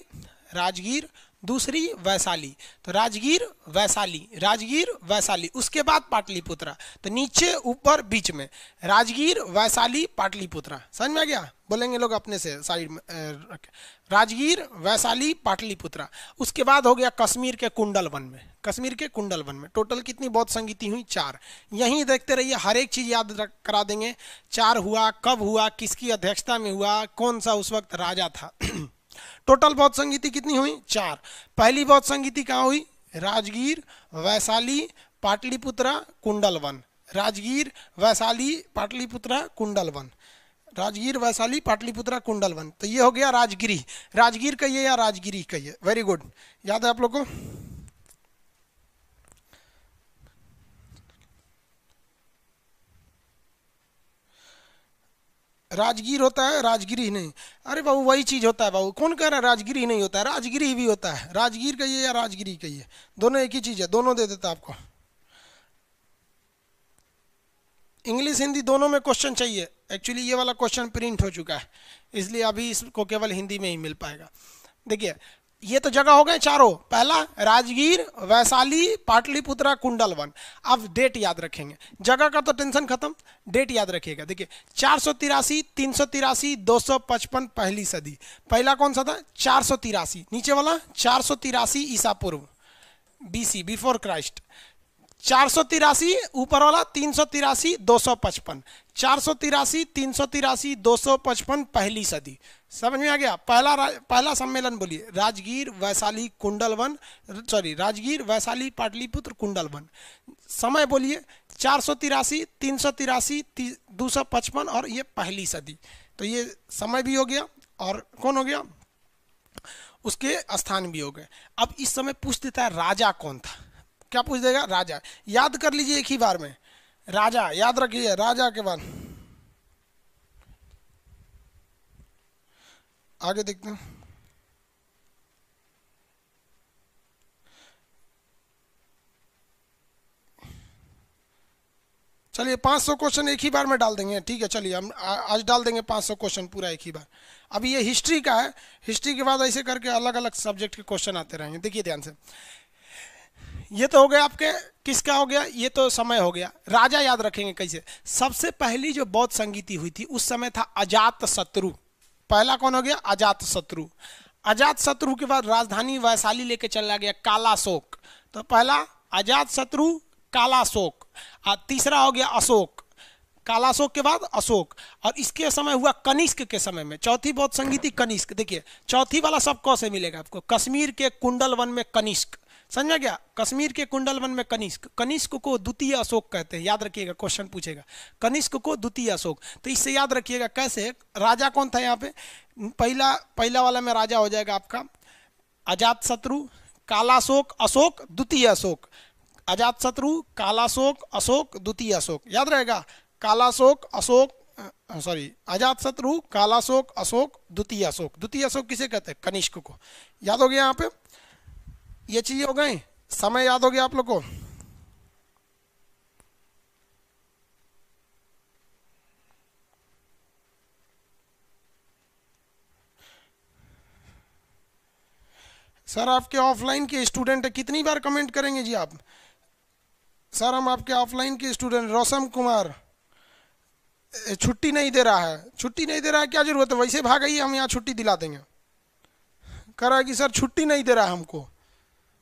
राजगीर, दूसरी वैशाली। तो राजगीर वैशाली, राजगीर वैशाली, उसके बाद पाटलिपुत्रा। तो नीचे ऊपर बीच में राजगीर वैशाली पाटलिपुत्रा। समझ में आ गया? बोलेंगे लोग अपने से साइड में राजगीर वैशाली पाटलिपुत्रा। उसके बाद हो गया कश्मीर के कुंडल वन में। कश्मीर के कुंडल वन में टोटल कितनी बौद्ध संगीति हुई? 4। यहीं देखते रहिए, हर एक चीज याद करा देंगे। 4 हुआ, कब हुआ, किसकी अध्यक्षता में हुआ, कौन सा उस वक्त राजा था। टोटल बौद्ध संगीति कितनी हुई? 4। पहली बौद्ध संगीति कहाँ हुई? राजगीर वैशाली पाटलिपुत्रा कुंडलवन। राजगीर वैशाली पाटलिपुत्रा कुंडलवन, राजगीर वैशाली पाटलिपुत्रा कुंडलवन। तो ये हो गया राजगिरी। राजगीर कहिए या राजगिरी कहिए। वेरी गुड, याद है आप लोग को? राजगीर होता है, राजगिरी नहीं। अरे बाबू वही चीज होता है बाबू, कौन कह रहा है राजगिरी नहीं होता है? राजगिरी भी होता है। राजगीर कहिए या राजगिरी कहिए, दोनों एक ही चीज है, दोनों दे देता आपको। इंग्लिश हिंदी दोनों में क्वेश्चन चाहिए। एक्चुअली ये वाला क्वेश्चन प्रिंट हो चुका है, इसलिए अभी इसको केवल हिंदी में ही मिल पाएगा। देखिए ये तो जगह हो गए चारों। पहला राजगीर, वैशाली, पाटलिपुत्रा, कुंडलवन। अब डेट याद रखेंगे, जगह का तो टेंशन खत्म, डेट याद रखिएगा। देखिए 483, 383, 255 पहली सदी। पहला कौन सा था? 483, नीचे वाला 483 ईसा पूर्व, बीसी, बिफोर क्राइस्ट। 483 ऊपर वाला 383, 255। 483, 383, 255 पहली सदी। समझ में आ गया? पहला सम्मेलन बोलिए, राजगीर, वैशाली, कुंडलवन, सॉरी राजगीर, वैशाली, पाटलिपुत्र, कुंडलवन। समय बोलिए 483, 383, 255 और ये पहली सदी। तो ये समय भी हो गया और कौन हो गया, उसके स्थान भी हो गए। अब इस समय पूछ देता है राजा कौन था। क्या पूछ देगा? राजा। याद कर लीजिए एक ही बार में, राजा याद रखिए। राजा के बाद आगे देखते हैं। चलिए 500 क्वेश्चन एक ही बार में डाल देंगे, ठीक है। चलिए हम आज डाल देंगे 500 क्वेश्चन पूरा एक ही बार। अभी ये हिस्ट्री का है, हिस्ट्री के बाद ऐसे करके अलग अलग सब्जेक्ट के क्वेश्चन आते रहेंगे। देखिए ध्यान से, ये तो हो गया आपके, किसका हो गया? ये तो समय हो गया। राजा याद रखेंगे कैसे? सबसे पहली जो बौद्ध संगीति हुई थी उस समय था अजात शत्रु। पहला कौन हो गया? अजात शत्रु। अजात शत्रु के बाद राजधानी वैशाली लेके चला गया कालाशोक। तो पहला अजात शत्रु, कालाशोक, और तीसरा हो गया अशोक। कालाशोक के बाद अशोक, और इसके समय हुआ कनिष्क के समय में। चौथी बौद्ध संगीति कनिष्क। देखिए चौथी वाला सब कौन से मिलेगा आपको? कश्मीर के कुंडलवन में कनिष्क। समझ गया? कश्मीर के कुंडलवन में कनिष्क। कनिष्क को द्वितीय अशोक कहते हैं, याद रखिएगा, क्वेश्चन पूछेगा। कनिष्क को द्वितीय अशोक। तो इससे याद रखिएगा कैसे, राजा कौन था यहाँ पे? पहला वाला में राजा हो जाएगा आपका अजात शत्रु, कालाशोक, अशोक, द्वितीय अशोक। अजात शत्रु, कालाशोक, अशोक, द्वितीय अशोक। याद रहेगा? कालाशोक, अशोक, सॉरी अजात शत्रु, कालाशोक, अशोक, द्वितीय अशोक। द्वितीय अशोक किसे कहते हैं? कनिष्क को। याद हो गया यहाँ पे? ये चीजें हो गई। समय याद हो गया आप लोग को? सर आपके ऑफलाइन के स्टूडेंट है, कितनी बार कमेंट करेंगे जी आप? सर हम आपके ऑफलाइन के स्टूडेंट। रोशन कुमार छुट्टी नहीं दे रहा है। छुट्टी नहीं दे रहा है, क्या जरूरत है? वैसे भाग आइए, हम यहाँ छुट्टी दिला देंगे। कह रहा है कि सर छुट्टी नहीं दे रहा है हमको।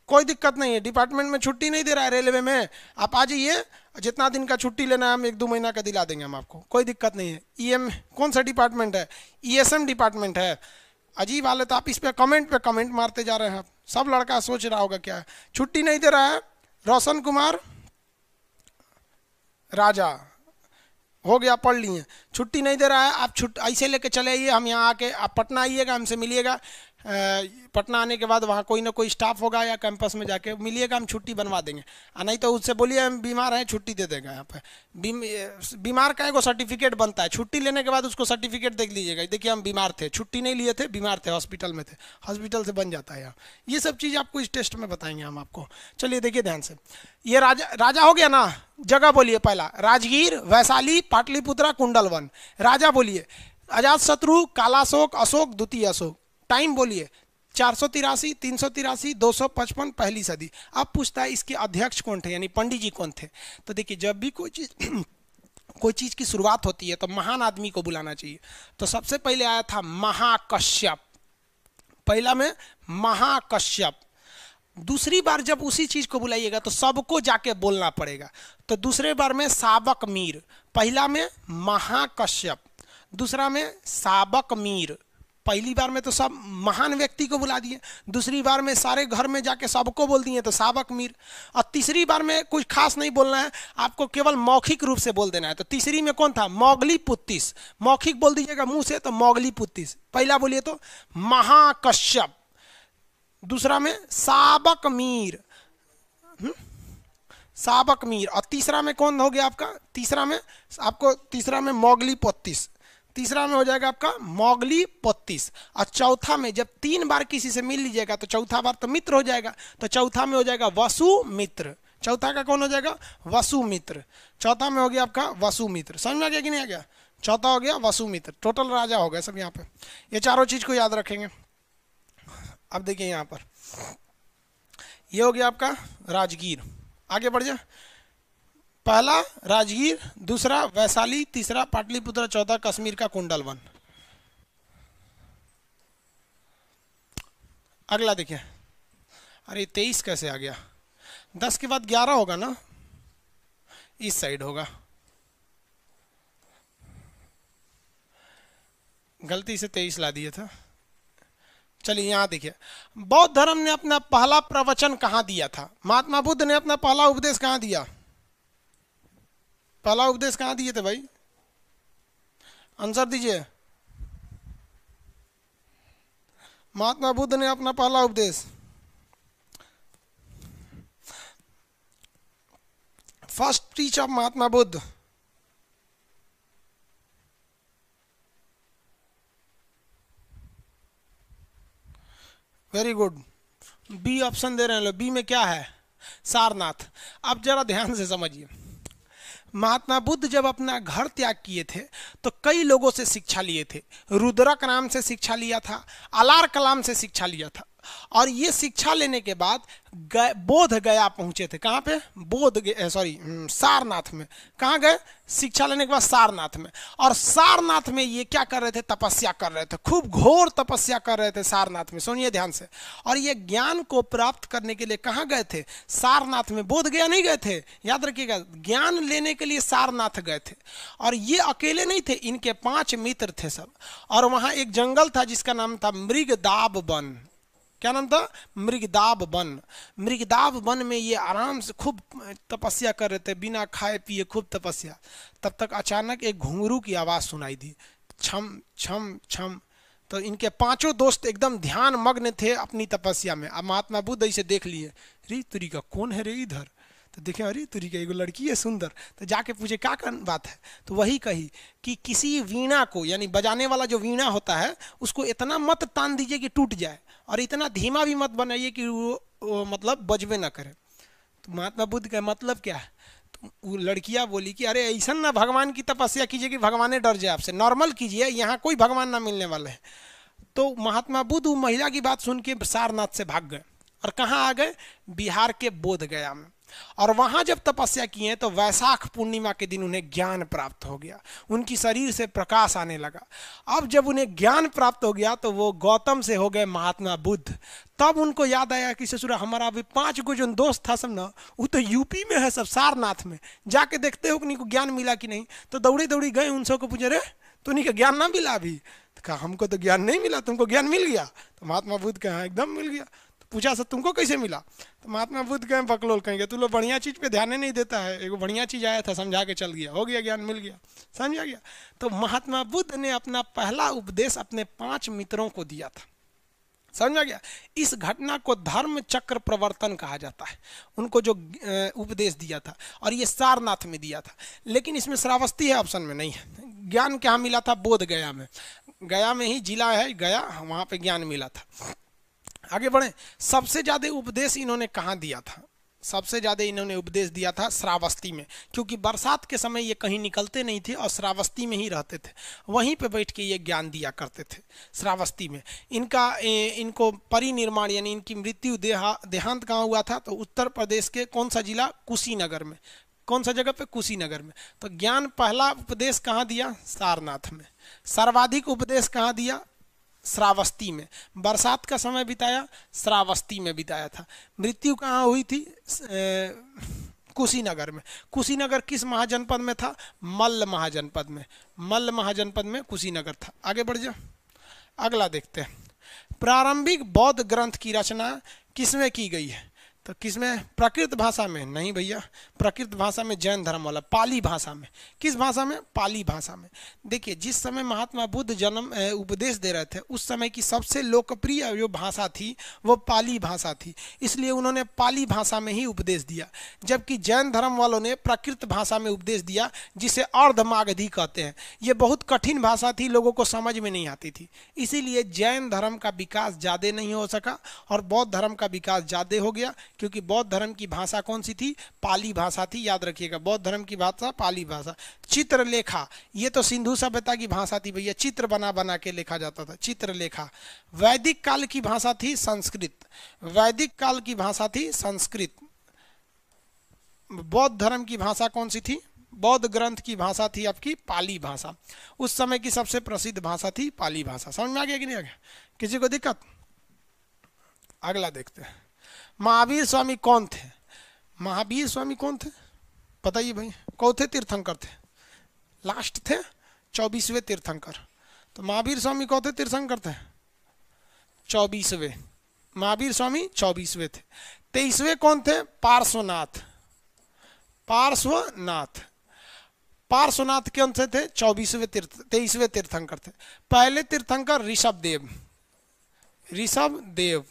कोई दिक्कत नहीं है, डिपार्टमेंट में छुट्टी नहीं दे रहा है, रेलवे में। आप आ जाइए, जितना दिन का छुट्टी लेना है हम 1-2 महीना का दिला देंगे हम आपको, कोई दिक्कत नहीं है। ईएम कौन सा डिपार्टमेंट है? ईएसएम डिपार्टमेंट है। अजीब हाल है, तो आप इस पे कमेंट मारते जा रहे हैं। आप सब लड़का सोच रहा होगा क्या है, छुट्टी नहीं दे रहा है। रोशन कुमार राजा हो गया, पढ़ लिए। छुट्टी नहीं दे रहा है, आप ऐसे लेके चले आइए, हम यहाँ आके आप पटना आइएगा, हमसे मिलिएगा। पटना आने के बाद वहाँ कोई ना कोई स्टाफ होगा या कैंपस में जाके मिलिएगा, हम छुट्टी बनवा देंगे। नहीं तो उससे बोलिए हम बीमार हैं, छुट्टी दे देगा। यहाँ पे बीमार का एगो सर्टिफिकेट बनता है, छुट्टी लेने के बाद उसको सर्टिफिकेट देख लीजिएगा, देखिए हम बीमार थे, छुट्टी नहीं लिए थे, बीमार थे, हॉस्पिटल में थे, हॉस्पिटल से बन जाता है यहाँ। ये सब चीज़ आपको इस टेस्ट में बताएंगे हम आपको। चलिए देखिए ध्यान से, ये राजा हो गया ना। जगह बोलिए, पहला राजगीर, वैशाली, पाटलिपुत्रा, कुंडलवन। राजा बोलिए अजात शत्रु, कालाशोक, अशोक, द्वितीय अशोक। टाइम बोलिए 483, 383, 255 पहली सदी। अब पूछता है इसके अध्यक्ष कौन थे, यानी पंडित जी कौन थे। तो देखिए जब भी कोई चीज की शुरुआत होती है तो महान आदमी को बुलाना चाहिए। तो सबसे पहले आया था महाकश्यप, पहला में महाकश्यप। दूसरी बार जब उसी चीज को बुलाइएगा तो सबको जाके बोलना पड़ेगा। तो दूसरे बार में साबक मीर, पहला में महाकश्यप, दूसरा में साबक मीर। पहली बार में तो सब महान व्यक्ति को बुला दिए, दूसरी बार में सारे घर में जाके सबको बोल दिए तो साबक मीर, और तीसरी बार में कुछ खास नहीं बोलना है, आपको केवल मौखिक रूप से बोल देना है। तो तीसरी में कौन था? मोगली पुत्तिस। मौखिक बोल दीजिएगा मुंह से तो मोगली पुत्तिस। पहला बोलिए तो महाकश्यप, दूसरा में साबक मीर, साबक मीर, और तीसरा में कौन हो गया आपका? तीसरा में मोगली पुत्तिस। तीसरा में हो जाएगा आपका मोगली पुत्तिस। और चौथा में जब 3 बार किसी से मिल लीजिएगा तो चौथा बार तो मित्र हो जाएगा, तो चौथा में हो जाएगा वसुमित्र। चौथा का कौन हो जाएगा? वसुमित्र। चौथा में हो गया आपका वसुमित्र। समझ में आ गया कि नहीं आ गया? चौथा हो गया वसुमित्र। टोटल राजा हो गए सब यहाँ पे। ये चारों चीज को याद रखेंगे। अब देखिए यहाँ पर ये हो गया आपका राजगीर, आगे बढ़ जा। पहला राजगीर, दूसरा वैशाली, तीसरा पाटलिपुत्र, चौथा कश्मीर का कुंडल वन। अगला देखिए, अरे 23 कैसे आ गया, 10 के बाद 11 होगा ना, इस साइड होगा, गलती से 23 ला दिया था। चलिए यहाँ देखिए, बौद्ध धर्म ने अपना पहला प्रवचन कहाँ दिया था? महात्मा बुद्ध ने अपना पहला उपदेश कहाँ दिया? पहला उपदेश कहाँ दिए थे भाई? आंसर दीजिए। महात्मा बुद्ध ने अपना पहला उपदेश, first speech of Mahatma Buddha, very good, B option दे रहे हैं लोग। बी में क्या है? सारनाथ। अब जरा ध्यान से समझिए, महात्मा बुद्ध जब अपना घर त्याग किए थे तो कई लोगों से शिक्षा लिए थे। रुद्रक नाम से शिक्षा लिया था, अलार कलाम से शिक्षा लिया था, और ये शिक्षा लेने के बाद बोध गया पहुंचे थे। कहाँ पे? बोध गया, सॉरी सारनाथ में। कहाँ गए? शिक्षा लेने के बाद सारनाथ में। और सारनाथ में ये क्या कर रहे थे? तपस्या कर रहे थे, खूब घोर तपस्या कर रहे थे सारनाथ में। सुनिए ध्यान से। और ये ज्ञान को प्राप्त करने के लिए कहाँ गए थे? सारनाथ में। बोध गया नहीं गए थे, याद रखिएगा, ज्ञान लेने के लिए सारनाथ गए थे। और ये अकेले नहीं थे, इनके 5 मित्र थे सब। और वहाँ एक जंगल था जिसका नाम था मृगदाब वन। क्या नाम था? मृगदाब वन। मृगदाब वन में ये आराम से खूब तपस्या कर रहे थे, बिना खाए पिए खूब तपस्या। तब तक अचानक एक घुंघरू की आवाज़ सुनाई दी, छम छम छम। तो इनके 5 दोस्त एकदम ध्यान मग्न थे अपनी तपस्या में। अब महात्मा बुद्ध इसे देख लिए, रे तुरी का कौन है रे इधर? तो देखे, अरे तुरी का एगो लड़की है सुंदर। तो जाके पूछे क्या बात है? तो वही कही कि किसी वीणा को, यानी बजाने वाला जो वीणा होता है, उसको इतना मत तान दीजिए कि टूट जाए, और इतना धीमा भी मत बनाइए कि वो मतलब बजबे ना करे। तो महात्मा बुद्ध का मतलब क्या है? तो वो लड़कियां बोली कि अरे ऐसा ना भगवान की तपस्या कीजिए कि भगवान डर जाए आपसे, नॉर्मल कीजिए, यहाँ कोई भगवान ना मिलने वाले हैं। तो महात्मा बुद्ध वो महिला की बात सुन के सारनाथ से भाग गए। और कहाँ आ गए? बिहार के बोध गया में। और वहां जब तपस्या किए तो वैशाख पूर्णिमा के दिन उन्हें ज्ञान प्राप्त हो गया, उनकी शरीर से प्रकाश आने लगा। अब जब उन्हें ज्ञान प्राप्त हो गया तो वो गौतम से हो गए महात्मा बुद्ध। तब उनको याद आया कि ससुरा हमारा अभी 5 गो जो दोस्त था सब ना, वो तो यूपी में है सब, सारनाथ में। जाके देखते हो कि नहीं को ज्ञान मिला कि नहीं। तो दौड़ी दौड़ी गए, उनसे को पूछे, रे तो नहीं का ज्ञान ना मिला अभी? तो कहा हमको तो ज्ञान नहीं मिला, तुमको ज्ञान मिल गया? तो महात्मा बुद्ध कहा एकदम मिल गया। पूछा सर तुमको कैसे मिला? तो महात्मा बुद्ध कहें बकलोल कहेंगे, तू लोग बढ़िया चीज़ पे ध्यान नहीं देता है, एगो बढ़िया चीज़ आया था समझा के चल गया, हो गया ज्ञान मिल गया, समझा गया। तो महात्मा बुद्ध ने अपना पहला उपदेश अपने 5 मित्रों को दिया था, समझा गया। इस घटना को धर्म चक्र प्रवर्तन कहा जाता है, उनको जो उपदेश दिया था। और ये सारनाथ में दिया था, लेकिन इसमें श्रावस्ती है, ऑप्शन में नहीं है। ज्ञान क्या मिला था? बोध गया में, गया में ही जिला है गया, वहाँ पे ज्ञान मिला था। आगे बढ़े। सबसे ज्यादा उपदेश इन्होंने कहाँ दिया था? सबसे ज़्यादा इन्होंने उपदेश दिया था श्रावस्ती में, क्योंकि बरसात के समय ये कहीं निकलते नहीं थे और श्रावस्ती में ही रहते थे, वहीं पे बैठ के ये ज्ञान दिया करते थे श्रावस्ती में। इनको परिनिर्माण यानी इनकी मृत्यु देहांत कहाँ हुआ था? तो उत्तर प्रदेश के कौन सा जिला? कुशीनगर में। कौन सा जगह पे? कुशीनगर में। तो ज्ञान पहला उपदेश कहाँ दिया? सारनाथ में। सर्वाधिक उपदेश कहाँ दिया? श्रावस्ती में। बरसात का समय बिताया श्रावस्ती में बिताया था। मृत्यु कहाँ हुई थी? कुशीनगर में। कुशीनगर किस महाजनपद में था? मल्ल महाजनपद में। मल्ल महाजनपद में कुशीनगर था। आगे बढ़ जाओ, अगला देखते हैं। प्रारंभिक बौद्ध ग्रंथ की रचना किसमें की गई है? तो किसमें? प्राकृत भाषा में? नहीं भैया, प्राकृत भाषा में जैन धर्म वाला, पाली भाषा में। किस भाषा में? पाली भाषा में। देखिए, जिस समय महात्मा बुद्ध उपदेश दे रहे थे, उस समय की सबसे लोकप्रिय जो भाषा थी वो पाली भाषा थी, इसलिए उन्होंने पाली भाषा में ही उपदेश दिया। जबकि जैन धर्म वालों ने प्राकृत भाषा में उपदेश दिया, जिसे अर्धमागधी कहते हैं। ये बहुत कठिन भाषा थी, लोगों को समझ में नहीं आती थी, इसीलिए जैन धर्म का विकास ज़्यादा नहीं हो सका और बौद्ध धर्म का विकास ज़्यादा हो गया। क्योंकि बौद्ध धर्म की भाषा कौन सी थी? पाली भाषा थी, याद रखिएगा, बौद्ध धर्म की भाषा पाली भाषा। चित्रलेखा, ये तो सिंधु सभ्यता की भाषा थी भैया, चित्र बना बना के लिखा जाता था, चित्रलेखा। वैदिक काल की भाषा थी संस्कृत, वैदिक काल की भाषा थी संस्कृत। बौद्ध धर्म की भाषा कौन सी थी? बौद्ध ग्रंथ की भाषा थी आपकी पाली भाषा। उस समय की सबसे प्रसिद्ध भाषा थी पाली भाषा। समझ में आ गया कि नहीं आ गया? किसी को दिक्कत? अगला देखते हैं। महावीर स्वामी कौन थे? महावीर स्वामी कौन थे बताइए भाई? कौन थे? तीर्थंकर थे, लास्ट थे 24वें तीर्थंकर। तो महावीर स्वामी कौन थे? तीर्थंकर थे 24वें। महावीर स्वामी 24वें थे। 23वें कौन थे? पार्श्वनाथ। पार्श्वनाथ, पार्श्वनाथ कौन से थे? 23वें तीर्थंकर थे। पहले तीर्थंकर ऋषभदेव, ऋषभदेव।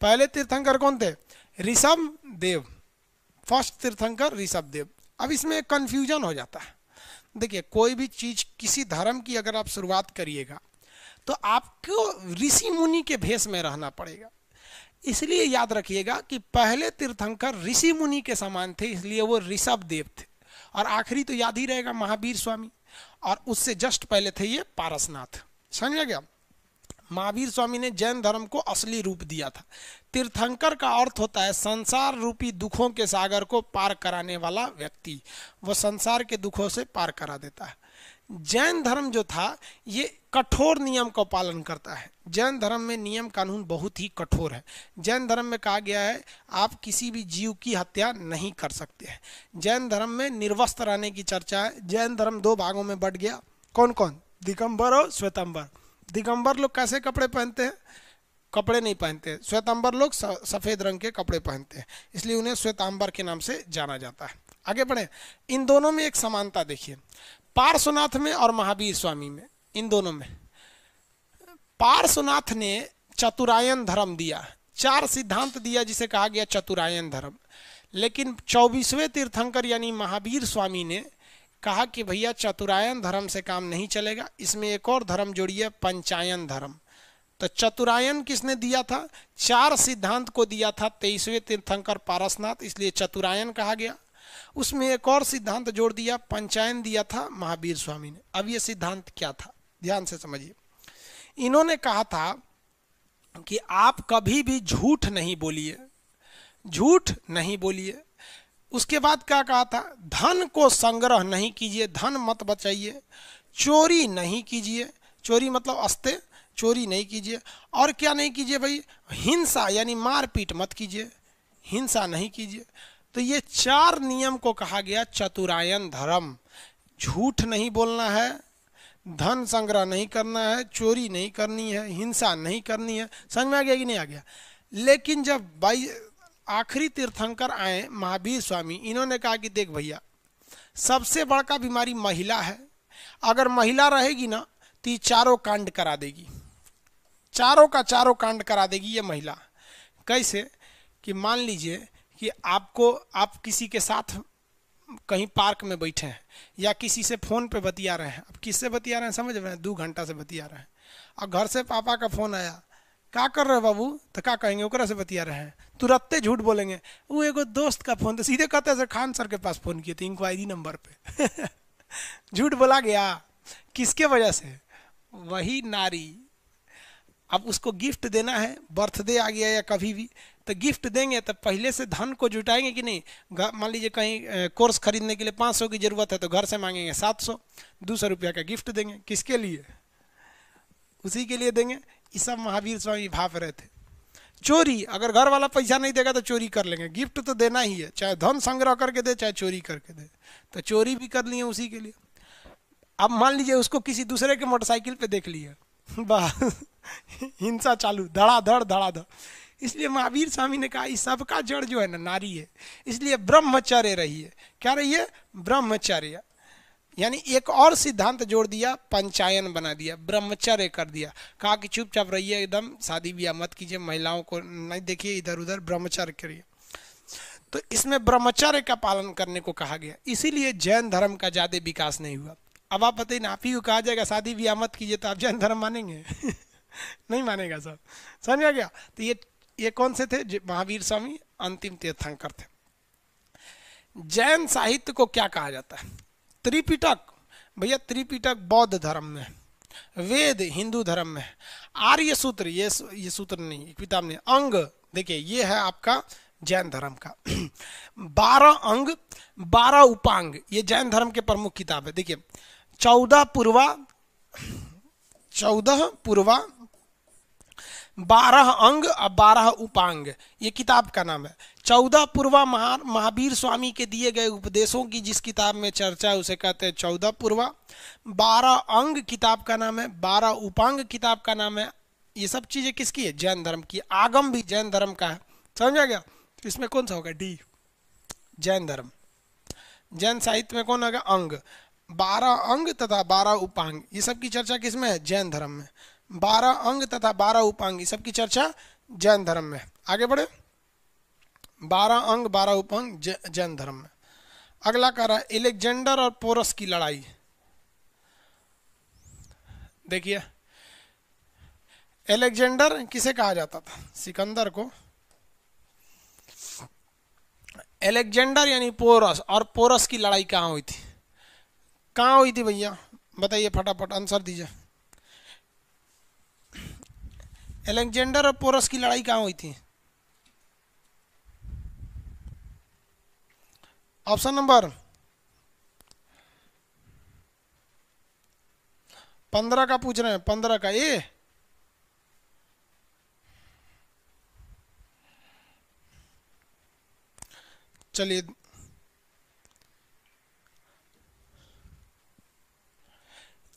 पहले तीर्थंकर कौन थे? ऋषभदेव, फर्स्ट तीर्थंकर ऋषभदेव। अब इसमें कंफ्यूजन हो जाता है। देखिए, कोई भी चीज, किसी धर्म की अगर आप शुरुआत करिएगा तो आपको ऋषि मुनि के भेष में रहना पड़ेगा। इसलिए याद रखिएगा कि पहले तीर्थंकर ऋषि मुनि के समान थे, इसलिए वो ऋषभदेव थे। और आखिरी तो याद ही रहेगा महावीर स्वामी, और उससे जस्ट पहले थे ये पारसनाथ। समझ में गया? महावीर स्वामी ने जैन धर्म को असली रूप दिया था। तीर्थंकर का अर्थ होता है संसार रूपी दुखों के सागर को पार कराने वाला व्यक्ति, वो संसार के दुखों से पार करा देता है। जैन धर्म जो था ये कठोर नियम का पालन करता है। जैन धर्म में नियम कानून बहुत ही कठोर है। जैन धर्म में कहा गया है आप किसी भी जीव की हत्या नहीं कर सकते हैं। जैन धर्म में निर्वस्त्र रहने की चर्चा है। जैन धर्म 2 भागों में बढ़ गया। कौन कौन? दिगंबर और श्वेतंबर। दिगंबर लोग कैसे कपड़े पहनते हैं? कपड़े नहीं पहनते। श्वेतंबर लोग सफेद रंग के कपड़े पहनते हैं, इसलिए उन्हें श्वेतांबर के नाम से जाना जाता है। आगे बढ़े। इन दोनों में एक समानता देखिए, पार्श्वनाथ में और महावीर स्वामी में, इन दोनों में। पार्श्वनाथ ने चतुरायन धर्म दिया, 4 सिद्धांत दिया जिसे कहा गया चतुरायन धर्म। लेकिन 24वें तीर्थंकर यानी महावीर स्वामी ने कहा कि भैया चतुरायन धर्म से काम नहीं चलेगा, इसमें एक और धर्म जोड़िए, पंचायन धर्म। तो चतुरायन किसने दिया था? 4 सिद्धांत को दिया था 23वें तीर्थंकर पारसनाथ, इसलिए चतुरायन कहा गया। उसमें एक और सिद्धांत जोड़ दिया, पंचायन दिया था महावीर स्वामी ने। अब ये सिद्धांत क्या था? ध्यान से समझिए। इन्होंने कहा था कि आप कभी भी झूठ नहीं बोलिए, झूठ नहीं बोलिए। उसके बाद क्या कहा था? धन को संग्रह नहीं कीजिए, धन मत बचाइए। चोरी नहीं कीजिए, चोरी मतलब अस्ते, चोरी नहीं कीजिए। और क्या नहीं कीजिए भाई? हिंसा यानी मारपीट मत कीजिए, हिंसा नहीं कीजिए। तो ये 4 नियम को कहा गया चतुरायन धर्म। झूठ नहीं बोलना है, धन संग्रह नहीं करना है, चोरी नहीं करनी है, हिंसा नहीं करनी है। समझ में आ गया कि नहीं आ गया? लेकिन जब आखिरी तीर्थंकर आए महावीर स्वामी, इन्होंने कहा कि देख भैया, सबसे बड़का बीमारी महिला है। अगर महिला रहेगी ना तो ये 4 कांड करा देगी, 4 का 4 कांड करा देगी ये महिला। कैसे? कि मान लीजिए कि आप किसी के साथ कहीं पार्क में बैठे हैं या किसी से फ़ोन पे बतिया रहे हैं। अब किससे बतिया रहे हैं समझ रहे हैं? 2 घंटा से बतिया रहे हैं। और घर से पापा का फ़ोन आया, क्या कर रहे हो बाबू? तो क्या कहेंगे? ओकरा से बतिया रहे हैं, तुरंत झूठ बोलेंगे। वो एगो दोस्त का फ़ोन, तो सीधे कहते हैं खान सर के पास फ़ोन किए थे इंक्वायरी नंबर पे। झूठ बोला गया। किसके वजह से? वही नारी। अब उसको गिफ्ट देना है, बर्थडे आ गया या कभी भी, तो गिफ्ट देंगे तो पहले से धन को जुटाएंगे कि नहीं? मान लीजिए कहीं कोर्स खरीदने के लिए 500 की ज़रूरत है तो घर से मांगेंगे 700, 200 रुपया का गिफ्ट देंगे। किसके लिए? उसी के लिए देंगे। ये सब महावीर स्वामी भाप रहे थे। चोरी, अगर घर वाला पैसा नहीं देगा तो चोरी कर लेंगे। गिफ्ट तो देना ही है, चाहे धन संग्रह करके दे चाहे चोरी करके दे, तो चोरी भी कर लिए उसी के लिए। अब मान लीजिए उसको किसी दूसरे के मोटरसाइकिल पे देख लिया, बस हिंसा चालू, धड़ाधड़। इसलिए महावीर स्वामी ने कहा इस सबका जड़ जो है ना नारी है, इसलिए ब्रह्मचर्य रहिए। क्या रहिए? ब्रह्मचर्य। यानी एक और सिद्धांत जोड़ दिया, पंचायन बना दिया, ब्रह्मचर्य कर दिया। कहा कि चुपचाप रहिए, एकदम शादी ब्याह मत कीजिए, महिलाओं को नहीं देखिए इधर उधर, ब्रह्मचर्य करिए। तो इसमें ब्रह्मचर्य का पालन करने को कहा गया। इसीलिए जैन धर्म का ज़्यादा विकास नहीं हुआ। अब आप बताइए ना, आप ही को कहा जाएगा शादी ब्याह मत कीजिए तो आप जैन धर्म मानेंगे? नहीं मानेगा सब। समझ आ गया? तो ये ये कौन से थे? महावीर स्वामी अंतिम तीर्थंकर थे। जैन साहित्य को क्या कहा जाता है? त्रिपिटक, भैया त्रिपिटक बौद्ध धर्म में, वेद हिंदू धर्म में, आर्य सूत्र ये सूत्र नहीं, किताब नहीं, अंग देखिए ये है आपका जैन धर्म का। 12 अंग 12 उपांग ये जैन धर्म के प्रमुख किताब है। देखिए 14 पूर्वा 12 अंग और 12 उपांग ये किताब का नाम है। 14 पूर्वा महावीर स्वामी के दिए गए उपदेशों की जिस किताब में चर्चा है उसे कहते हैं 14 पूर्वा। 12 अंग किताब का नाम है, 12 उपांग किताब का नाम है। ये सब चीजें किसकी है? जैन धर्म की। आगम भी जैन धर्म का है, समझा गया? इसमें कौन सा होगा? डी, जैन धर्म। जैन साहित्य में कौन होगा? अंग। 12 अंग तथा 12 उपांग ये सब की चर्चा किसमें है? जैन धर्म में। 12 अंग तथा 12 उपांग ये सब की चर्चा जैन धर्म में। आगे बढ़े, 12 अंग 12 उपांग जैन धर्म में। अगला कह रहा है एलेक्जेंडर और पोरस की लड़ाई। देखिए एलेक्जेंडर किसे कहा जाता था? सिकंदर को। एलेक्जेंडर यानी पोरस, और पोरस की लड़ाई कहाँ हुई थी? कहाँ हुई थी भैया बताइए, फटाफट आंसर दीजिए। एलेक्जेंडर और पोरस की लड़ाई कहाँ हुई थी? ऑप्शन नंबर 15 का पूछ रहे हैं, 15 का ए। चलिए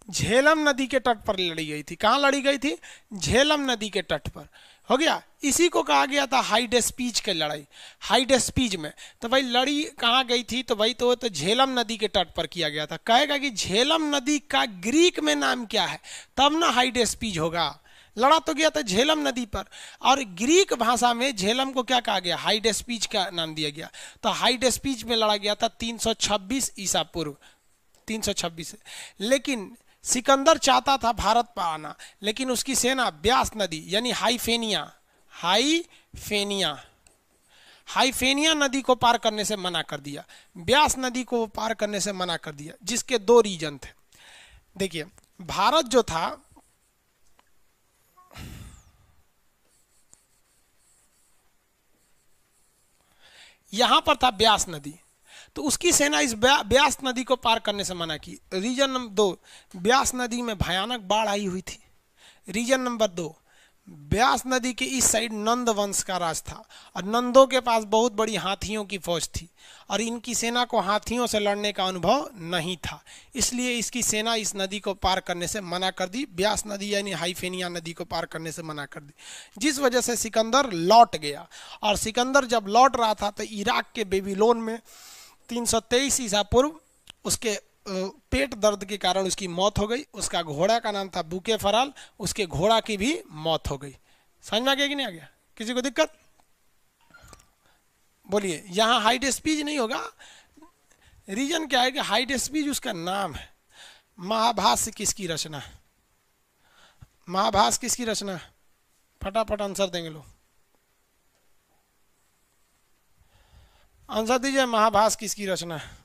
झेलम नदी के तट पर लड़ी गई थी। कहाँ लड़ी गई थी? झेलम नदी के तट पर। हो गया, इसी को कहा गया था हाइड स्पीच की लड़ाई। हाइड स्पीच में तो भाई लड़ी कहाँ गई थी? तो भाई तो झेलम नदी के तट पर किया गया था। कहेगा कि झेलम नदी का ग्रीक में नाम क्या है, तब ना हाइड स्पीच होगा। लड़ा तो गया था झेलम नदी पर, और ग्रीक भाषा में झेलम को क्या कहा गया? हाइड स्पीच का नाम दिया गया। तो हाइड स्पीच में लड़ा गया था 326 ईसा पूर्व, 326। लेकिन सिकंदर चाहता था भारत पर आना, लेकिन उसकी सेना ब्यास नदी यानी हाइफेनिया नदी को पार करने से मना कर दिया। ब्यास नदी को पार करने से मना कर दिया, जिसके 2 रीजन थे। देखिए भारत जो था यहां पर था ब्यास नदी, तो उसकी सेना इस ब्यास नदी को पार करने से मना की। रीजन नंबर 2, ब्यास नदी में भयानक बाढ़ आई हुई थी। रीजन नंबर 2, ब्यास नदी के इस साइड नंद वंश का राज था, और नंदों के पास बहुत बड़ी हाथियों की फौज थी, और इनकी सेना को हाथियों से लड़ने का अनुभव नहीं था। इसलिए इसकी सेना इस नदी को पार करने से मना कर दी। ब्यास नदी यानी हाइफेनिया नदी को पार करने से मना कर दी, जिस वजह से सिकंदर लौट गया। और सिकंदर जब लौट रहा था तो इराक के बेबीलोन में 323 ईसा पूर्व उसके पेट दर्द के कारण उसकी मौत हो गई। उसका घोड़ा का नाम था बुके फराल, उसके घोड़ा की भी मौत हो गई। समझ में आ गया कि नहीं आ गया? किसी को दिक्कत? बोलिए। यहाँ हाइड स्पीच नहीं होगा। रीजन क्या है कि हाइड स्पीच उसका नाम है। महाभाष्य किसकी रचना है? महाभाष्य किसकी रचना है? फटाफट आंसर देंगे लोग, आंसर दीजिए। महाभाष्य किसकी रचना है?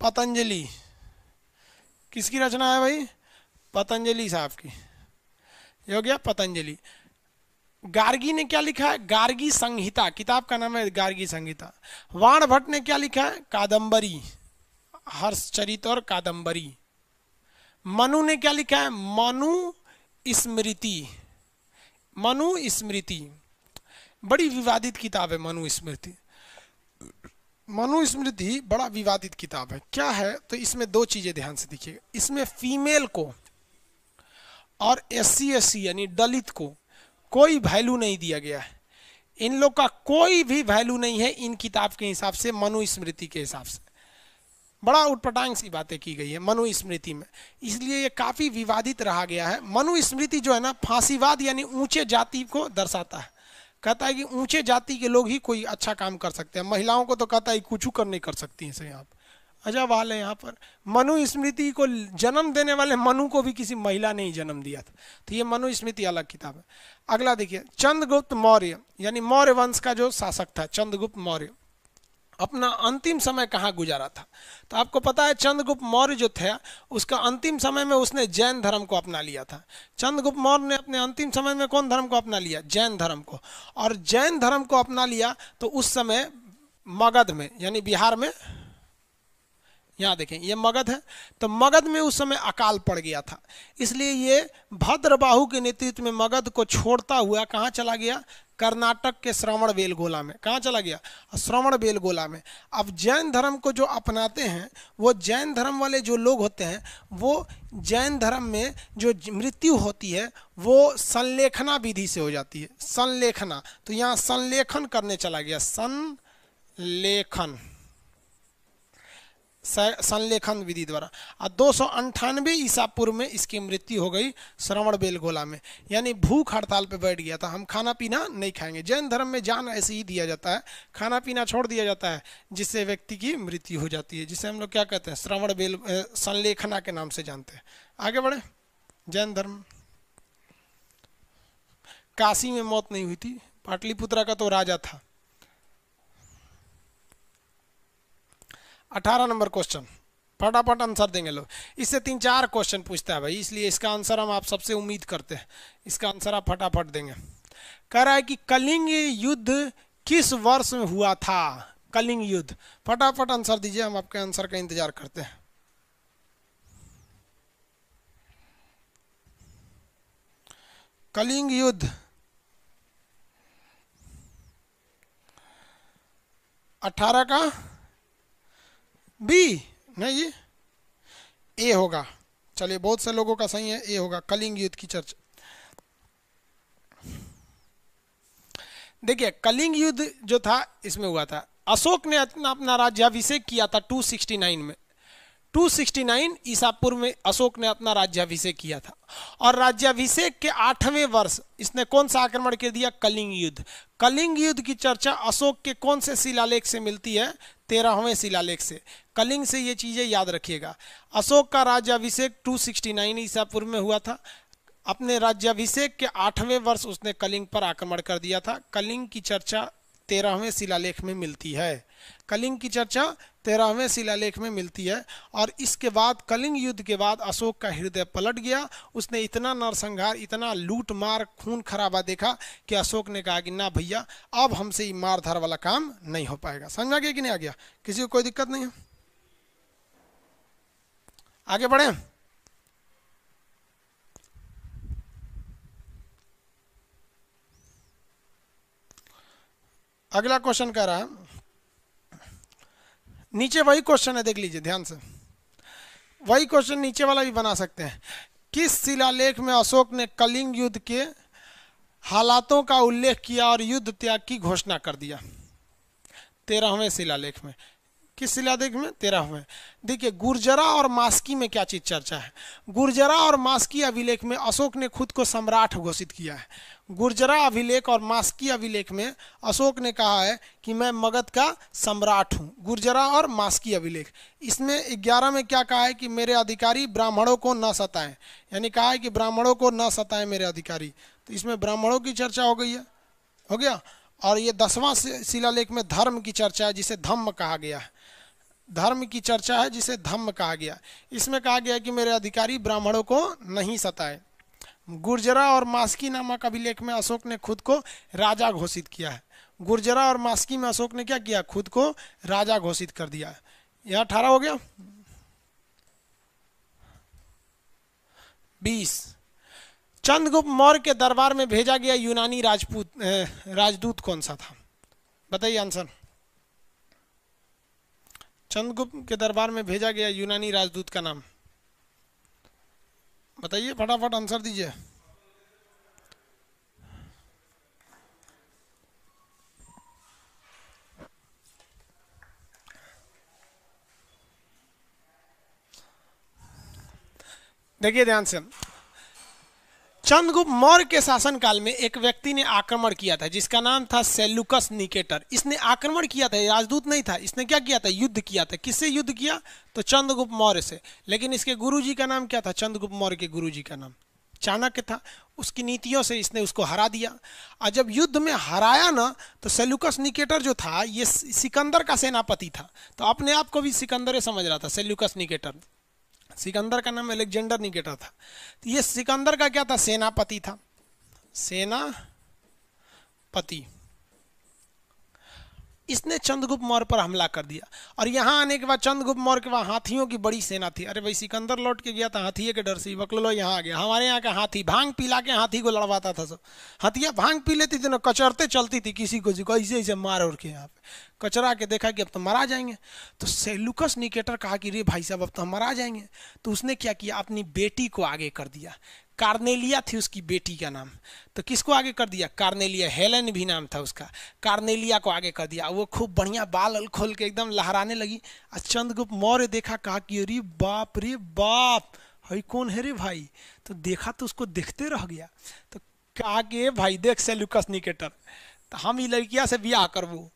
पतंजलि। किसकी रचना है भाई? पतंजलि साहब की। ये हो गया पतंजलि। गार्गी ने क्या लिखा है? गार्गी संहिता, किताब का नाम है गार्गी संहिता। वाण भट्ट ने क्या लिखा है? कादंबरी, हर्षचरित और कादंबरी। मनु ने क्या लिखा है? मनु स्मृति। मनु स्मृति बड़ी विवादित किताब है। मनु स्मृति, मनु स्मृति बड़ा विवादित किताब है। क्या है? तो इसमें 2 चीजें ध्यान से देखिएगा। इसमें फीमेल को और SC यानी दलित को कोई वैल्यू नहीं दिया गया है। इन लोग का कोई भी वैल्यू नहीं है इन किताब के हिसाब से, मनु स्मृति के हिसाब से। बड़ा उटपटांग सी बातें की गई है मनु स्मृति में, इसलिए ये काफी विवादित रहा गया है। मनु स्मृति जो है ना, फांसीवाद यानी ऊंचे जाति को दर्शाता है। कहता है कि ऊंचे जाति के लोग ही कोई अच्छा काम कर सकते हैं, महिलाओं को तो कहता है कुछ कर नहीं कर सकती हैं। सही, आप अजब हाल है यहाँ पर। मनु स्मृति को जन्म देने वाले मनु को भी किसी महिला ने ही जन्म दिया था, तो ये मनु स्मृति अलग किताब है। अगला देखिए, चंद्रगुप्त मौर्य यानी मौर्य वंश का जो शासक था चंद्रगुप्त मौर्य, अपना अंतिम समय कहाँ गुजारा था? तो आपको पता है चंद्रगुप्त मौर्य जो थे उसका अंतिम समय में उसने जैन धर्म को अपना लिया था। चंद्रगुप्त मौर्य ने अपने अंतिम समय में कौन धर्म को अपना लिया? जैन धर्म को। और जैन धर्म को अपना लिया तो उस समय मगध में यानी बिहार में, यहाँ देखें ये मगध है, तो मगध में उस समय अकाल पड़ गया था, इसलिए ये भद्रबाहु के नेतृत्व में मगध को छोड़ता हुआ कहाँ चला गया? कर्नाटक के श्रवणबेलगोला में। कहाँ चला गया? श्रवणबेलगोला में। अब जैन धर्म को जो अपनाते हैं, वो जैन धर्म वाले जो लोग होते हैं, वो जैन धर्म में जो मृत्यु होती है वो संलेखना विधि से हो जाती है। संलेखना, तो यहाँ संलेखन करने चला गया, संलेखन, संलेखन विधि द्वारा। और 298 ईसा पूर्व में इसकी मृत्यु हो गई श्रवणबेलगोला में, यानी भूख हड़ताल पे बैठ गया था, हम खाना पीना नहीं खाएंगे। जैन धर्म में जान ऐसे ही दिया जाता है, खाना पीना छोड़ दिया जाता है, जिससे व्यक्ति की मृत्यु हो जाती है, जिसे हम लोग क्या कहते हैं? श्रवणबेल संलेखना के नाम से जानते हैं। आगे बढ़े। जैन धर्म, काशी में मौत नहीं हुई थी, पाटलिपुत्रा का तो राजा था। 18 नंबर क्वेश्चन, फटाफट आंसर देंगे लोग। इससे 3-4 क्वेश्चन पूछता है भाई, इसलिए इसका आंसर हम आप सबसे उम्मीद करते हैं, इसका आंसर आप फटाफट देंगे। कह रहा है कि कलिंग युद्ध किस वर्ष में हुआ था? कलिंग युद्ध, फटाफट आंसर दीजिए, हम आपके आंसर का इंतजार करते हैं। कलिंग युद्ध 18 का बी नहीं, ए होगा। चलिए, बहुत से लोगों का सही है, ए होगा। कलिंग युद्ध की चर्चा, देखिए कलिंग युद्ध जो था इसमें हुआ था, अशोक ने अपना राज्याभिषेक किया था 269 में। 269 ईसा पूर्व में अशोक ने अपना राज्याभिषेक किया था, और राज्याभिषेक के 8वें वर्ष इसने कौन सा आक्रमण कर दिया? कलिंग युद्ध। कलिंग युद्ध की चर्चा अशोक के कौन से शिलालेख से मिलती है? 13वें शिलालेख से। कलिंग से ये चीजें याद रखिएगा। अशोक का राज्याभिषेक 269 ईसा पूर्व में हुआ था। अपने राज्याभिषेक के 8वें वर्ष उसने कलिंग पर आक्रमण कर दिया था। कलिंग की चर्चा 13वें शिलालेख में मिलती है। कलिंग की चर्चा 13वें शिलालेख में मिलती है। और इसके बाद, कलिंग युद्ध के बाद अशोक का हृदय पलट गया। उसने इतना नरसंहार, इतना लूट मार, खून खराबा देखा कि अशोक ने कहा कि ना भैया, अब हमसे ये मार धार वाला काम नहीं हो पाएगा। समझ आ गया कि नहीं आ गया? किसी को कोई दिक्कत नहीं है? आगे बढ़े। अगला क्वेश्चन कह रहा है, नीचे वही क्वेश्चन है, देख लीजिए ध्यान से, वही क्वेश्चन नीचे वाला भी बना सकते हैं। किस शिलालेख में अशोक ने कलिंग युद्ध के हालातों का उल्लेख किया और युद्ध त्याग की घोषणा कर दिया? 13वें शिलालेख में। किस शिलालेख में? 13वें। देखिए, गुर्जरा और मास्की में क्या चीज चर्चा है? गुर्जरा और मास्की अभिलेख में अशोक ने खुद को सम्राट घोषित किया है। गुर्जरा अभिलेख और मास्की अभिलेख में अशोक ने कहा है कि मैं मगध का सम्राट हूँ। गुर्जरा और मास्की अभिलेख, इसमें 11 में क्या कहा है? कि मेरे अधिकारी ब्राह्मणों को न सताएं, यानी कहा है कि ब्राह्मणों को न सताएं मेरे अधिकारी। तो इसमें ब्राह्मणों की चर्चा हो गई है, हो गया। और ये 10वां शिलालेख में धर्म की चर्चा है, जिसे धम्म कहा गया है। धर्म की चर्चा है जिसे धम्म कहा गया। इसमें कहा गया कि मेरे अधिकारी ब्राह्मणों को नहीं सताए। गुर्जरा और मास्की नामक अभिलेख में अशोक ने खुद को राजा घोषित किया है। गुर्जरा और मास्की में अशोक ने क्या किया? खुद को राजा घोषित कर दिया है। यह 18 हो गया। 20, चंद्रगुप्त मौर्य के दरबार में भेजा गया यूनानी राजदूत कौन सा था? बताइए आंसर। चंद्रगुप्त के दरबार में भेजा गया यूनानी राजदूत का नाम बताइए, फटाफट आंसर दीजिए। देखिए ध्यान से, चंद्रगुप्त मौर्य के शासनकाल में एक व्यक्ति ने आक्रमण किया था जिसका नाम था सेल्यूकस निकेटर। इसने आक्रमण किया था, राजदूत नहीं था, इसने क्या किया था, युद्ध किया था। किससे युद्ध किया, तो चंद्रगुप्त मौर्य से। लेकिन इसके गुरुजी का नाम क्या था, चंद्रगुप्त मौर्य के गुरुजी का नाम चाणक्य था। उसकी नीतियों से इसने उसको हरा दिया। और जब युद्ध में हराया ना, तो सेल्यूकस निकेटर जो था ये सिकंदर का सेनापति था। तो अपने आप को भी सिकंदर समझ रहा था सेल्यूकस निकेटर। सिकंदर का नाम अलेक्जेंडर निकेटर था। तो ये सिकंदर का क्या था, सेनापति था, सेनापति। इसने चंद्रगुप्त मौर्य पर हमला कर दिया। और यहाँ आने के बाद चंद्रगुप्त मौर्य के बाद हाथियों की बड़ी सेना थी। अरे भाई सिकंदर लौट के गया था हाथी के डर से, बकलो यहाँ आ गया। हमारे यहाँ का हाथी भांग पिला के हाथी को लड़वाता था सब। हाथियाँ भांग पी लेती थी ना, कचरते चलती थी किसी को ऐसे ऐसे मार और के यहाँ पे कचरा के देखा कि अब तो मरा जाएंगे। तो सेल्यूकस निकेटर कहा कि रे भाई साहब अब तो हम मरा जाएंगे। तो उसने क्या किया, अपनी बेटी को आगे कर दिया। कार्नेलिया थी उसकी बेटी का नाम। तो किसको आगे कर दिया, कार्नेलिया, हेलेन भी नाम था उसका। कार्नेलिया को आगे कर दिया। वो खूब बढ़िया बाल खोल के एकदम लहराने लगी। और चंद्रगुप्त मौर्य देखा, कहा कि अरे बाप रे बाप, हई कौन है रे भाई। तो देखा तो उसको देखते रह गया। तो कहा कि भाई देख सेल्यूकस निकेटर, तो हम ये लड़किया से ब्याह करबो,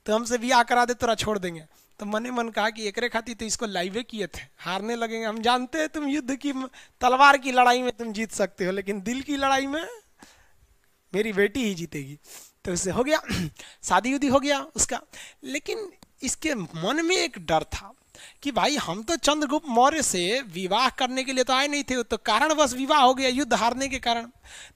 तो हमसे ब्याह करा दे तोरा छोड़ देंगे। तो मने मन कहा कि एकरे खातिर तो इसको लाइवे किए थे, हारने लगेंगे। हम जानते हैं तुम युद्ध की तलवार की लड़ाई में तुम जीत सकते हो, लेकिन दिल की लड़ाई में मेरी बेटी ही जीतेगी। तो उससे हो गया, शादी उदी हो गया उसका। लेकिन इसके मन में एक डर था कि भाई हम तो चंद्रगुप्त मौर्य से विवाह करने के लिए तो आए नहीं थे, तो कारणवश विवाह हो गया युद्ध हारने के कारण।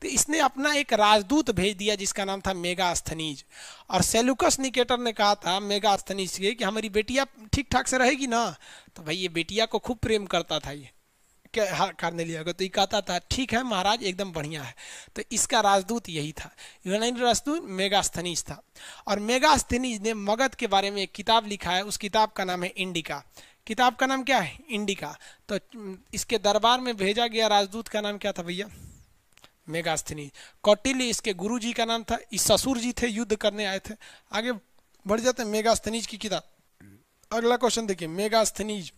तो इसने अपना एक राजदूत भेज दिया जिसका नाम था मेगास्थनीज। और सेल्यूकस निकेटर ने कहा था मेगास्थनीज से कि हमारी बेटिया ठीक ठाक से रहेगी ना। तो भाई ये बेटिया को खूब प्रेम करता था ये क्या करने लिया, तो ये कहता था ठीक है महाराज एकदम बढ़िया है। तो इसका राजदूत यही था, यूनानी राजदूत मेगास्थनीज था। और मेगास्थनीज ने मगध के बारे में एक किताब लिखा है, उस किताब का नाम है इंडिका। किताब का नाम क्या है, इंडिका। तो इसके दरबार में भेजा गया राजदूत का नाम क्या था भैया, मेगास्थनीज। कौटिल्य इसके गुरुजी का नाम था, इस ससुर जी थे, युद्ध करने आए थे। आगे बढ़ जाते हैं मेगास्थनीज की किताब। अगला क्वेश्चन देखिए, मेगास्थनीज,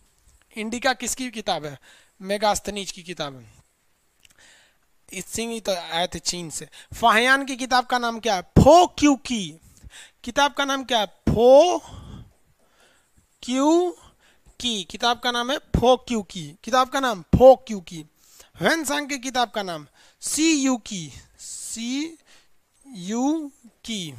इंडिका किसकी किताब है, मेगास्थनीज की किताब है। सिंह तो आए थे चीन से। फाहियान की किताब का नाम क्या है, फो क्यू की। किताब का नाम क्या है, फो क्यू की। किताब का नाम है फो क्यू की। किताब का नाम फो क्यू की। ह्वेनसांग की किताब का नाम सी यू की। सी यू की।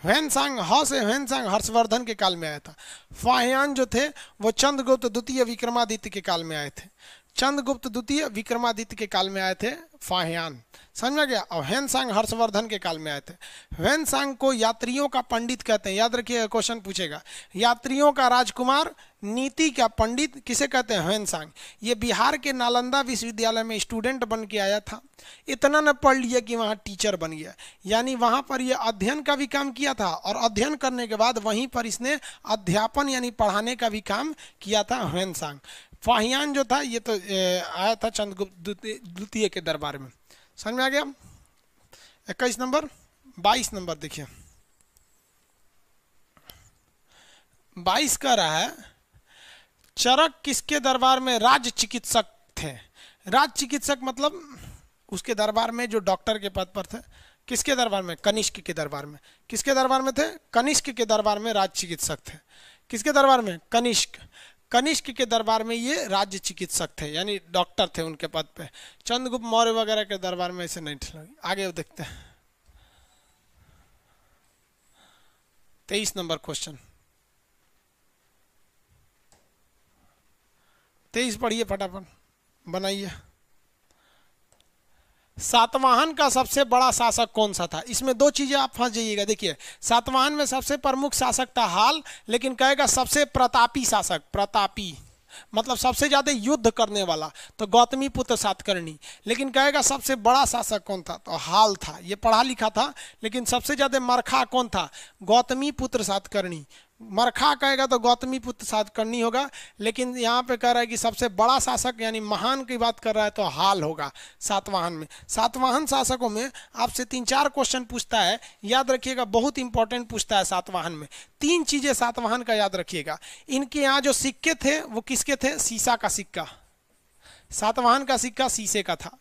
ह्वेनसांग ह से ह्वेनसांग हर्षवर्धन के काल में आया था। फाहियान जो थे वो चंद्रगुप्त द्वितीय विक्रमादित्य के काल में आए थे। चंद्रगुप्त द्वितीय विक्रमादित्य के काल में आए थे फाहियान, समझ में गया। और ह्वेनसांग हर्षवर्धन के काल में आए थे। ह्वेनसांग को यात्रियों का पंडित कहते हैं, याद रखिएगा क्वेश्चन पूछेगा। यात्रियों का राजकुमार, नीति का पंडित किसे कहते हैं, ह्वेनसांग। ये बिहार के नालंदा विश्वविद्यालय में स्टूडेंट बन के आया था। इतना न पढ़ लिया कि वहाँ टीचर बन गया, यानी वहाँ पर ये अध्ययन का भी काम किया था। और अध्ययन करने के बाद वहीं पर इसने अध्यापन यानी पढ़ाने का भी काम किया था ह्वेनसांग। फाहियान जो था ये तो आया था चंद्रगुप्त द्वितीय के दरबार में, समझ में आ गया। 21 नंबर, 22 नंबर देखिए, 22 कह रहा है चरक किसके दरबार में राज्य चिकित्सक थे। राज्य चिकित्सक मतलब उसके दरबार में जो डॉक्टर के पद पर थे। किसके दरबार में, कनिष्क के दरबार में। किसके दरबार में थे, कनिष्क के दरबार में राज्य चिकित्सक थे। किसके दरबार में, कनिष्क। कनिष्क के दरबार में ये राज्य चिकित्सक थे, यानी डॉक्टर थे उनके पद पे। चंद्रगुप्त मौर्य वगैरह के दरबार में ऐसे नहीं थे। आगे देखते हैं 23 नंबर क्वेश्चन। 23 पढ़िए फटाफट, बनाइए। सातवाहन का सबसे बड़ा शासक कौन सा था। इसमें दो चीजें आप फंस जाइएगा। देखिए सातवाहन में सबसे प्रमुख शासक था हाल, लेकिन कहेगा सबसे प्रतापी शासक, प्रतापी मतलब सबसे ज्यादा युद्ध करने वाला, तो गौतमी पुत्र सातकर्णी। लेकिन कहेगा सबसे बड़ा शासक कौन था, तो हाल था। ये पढ़ा लिखा था, लेकिन सबसे ज्यादा मरखा कौन था, गौतमी पुत्र सातकर्णी। मरखा कहेगा तो गौतमी पुत्र सातकर्णी होगा, लेकिन यहाँ पे कह रहा है कि सबसे बड़ा शासक यानी महान की बात कर रहा है तो हाल होगा सातवाहन में। सातवाहन शासकों में आपसे 3-4 क्वेश्चन पूछता है, याद रखिएगा, बहुत इंपॉर्टेंट पूछता है सातवाहन में। 3 चीजें सातवाहन का याद रखिएगा। इनके यहाँ जो सिक्के थे वो किसके थे, सीसा का सिक्का। सातवाहन का सिक्का शीशे का था।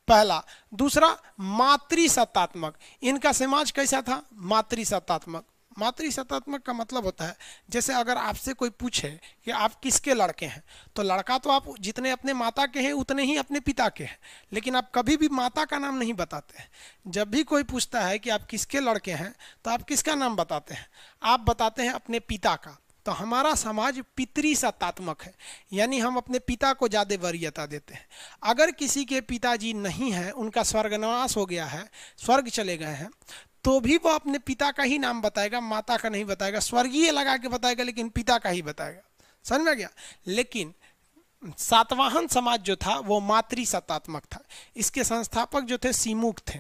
पहला। दूसरा मातृसत्तात्मक, इनका समाज कैसा था? मातृसत्तात्मक। मातृसत्तात्मक का मतलब होता है जैसे अगर आपसे कोई पूछे कि आप किसके लड़के हैं, तो लड़का तो आप जितने अपने माता के हैं उतने ही अपने पिता के हैं, लेकिन आप कभी भी माता का नाम नहीं बताते हैं। जब भी कोई पूछता है कि आप किसके लड़के हैं तो आप किसका नाम बताते हैं? आप बताते हैं अपने पिता का। तो हमारा समाज पितृसत्तात्मक है, यानी हम अपने पिता को ज़्यादा वरीयता देते हैं। अगर किसी के पिताजी नहीं हैं, उनका स्वर्गवास हो गया है, स्वर्ग चले गए हैं, तो भी वो अपने पिता का ही नाम बताएगा, माता का नहीं बताएगा। स्वर्गीय लगा के बताएगा लेकिन पिता का ही बताएगा। समझ में गया? लेकिन सातवाहन समाज जो था वो मातृसत्तात्मक था। इसके संस्थापक जो थे सीमुख थे,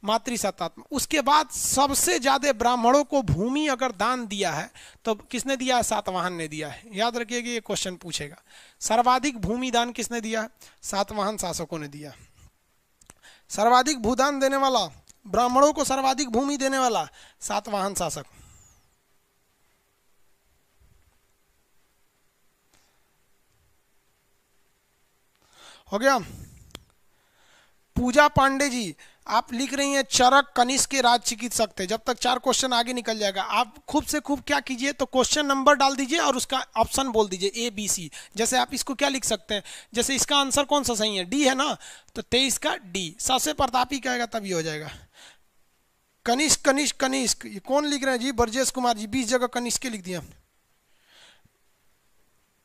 मातृसत्तात्मक। उसके बाद सबसे ज्यादा ब्राह्मणों को भूमि अगर दान दिया है तो किसने दिया है? सातवाहन ने दिया है। याद रखिएगा, ये क्वेश्चन पूछेगा। सर्वाधिक भूमि दान किसने दिया है? सातवाहन शासकों ने दिया। सर्वाधिक भूदान देने वाला, ब्राह्मणों को सर्वाधिक भूमि देने वाला सातवाहन शासक। हो गया। पूजा पांडे जी, आप लिख रही हैं चरक कनिष्क के राज चिकित्सक थे। जब तक 4 क्वेश्चन आगे निकल जाएगा, आप खूब से खूब क्या कीजिए तो क्वेश्चन नंबर डाल दीजिए और उसका ऑप्शन बोल दीजिए ए बी सी। जैसे आप इसको क्या लिख सकते हैं, जैसे इसका आंसर कौन सा सही है? डी है ना, तो 23 का डी। सबसे प्रतापी कहेगा तब ये हो जाएगा। कनिष्क कनिष्क कनिष्क, ये कौन लिख रहे हैं जी? ब्रजेश कुमार जी, 20 जगह कनिष्क के लिख दिया।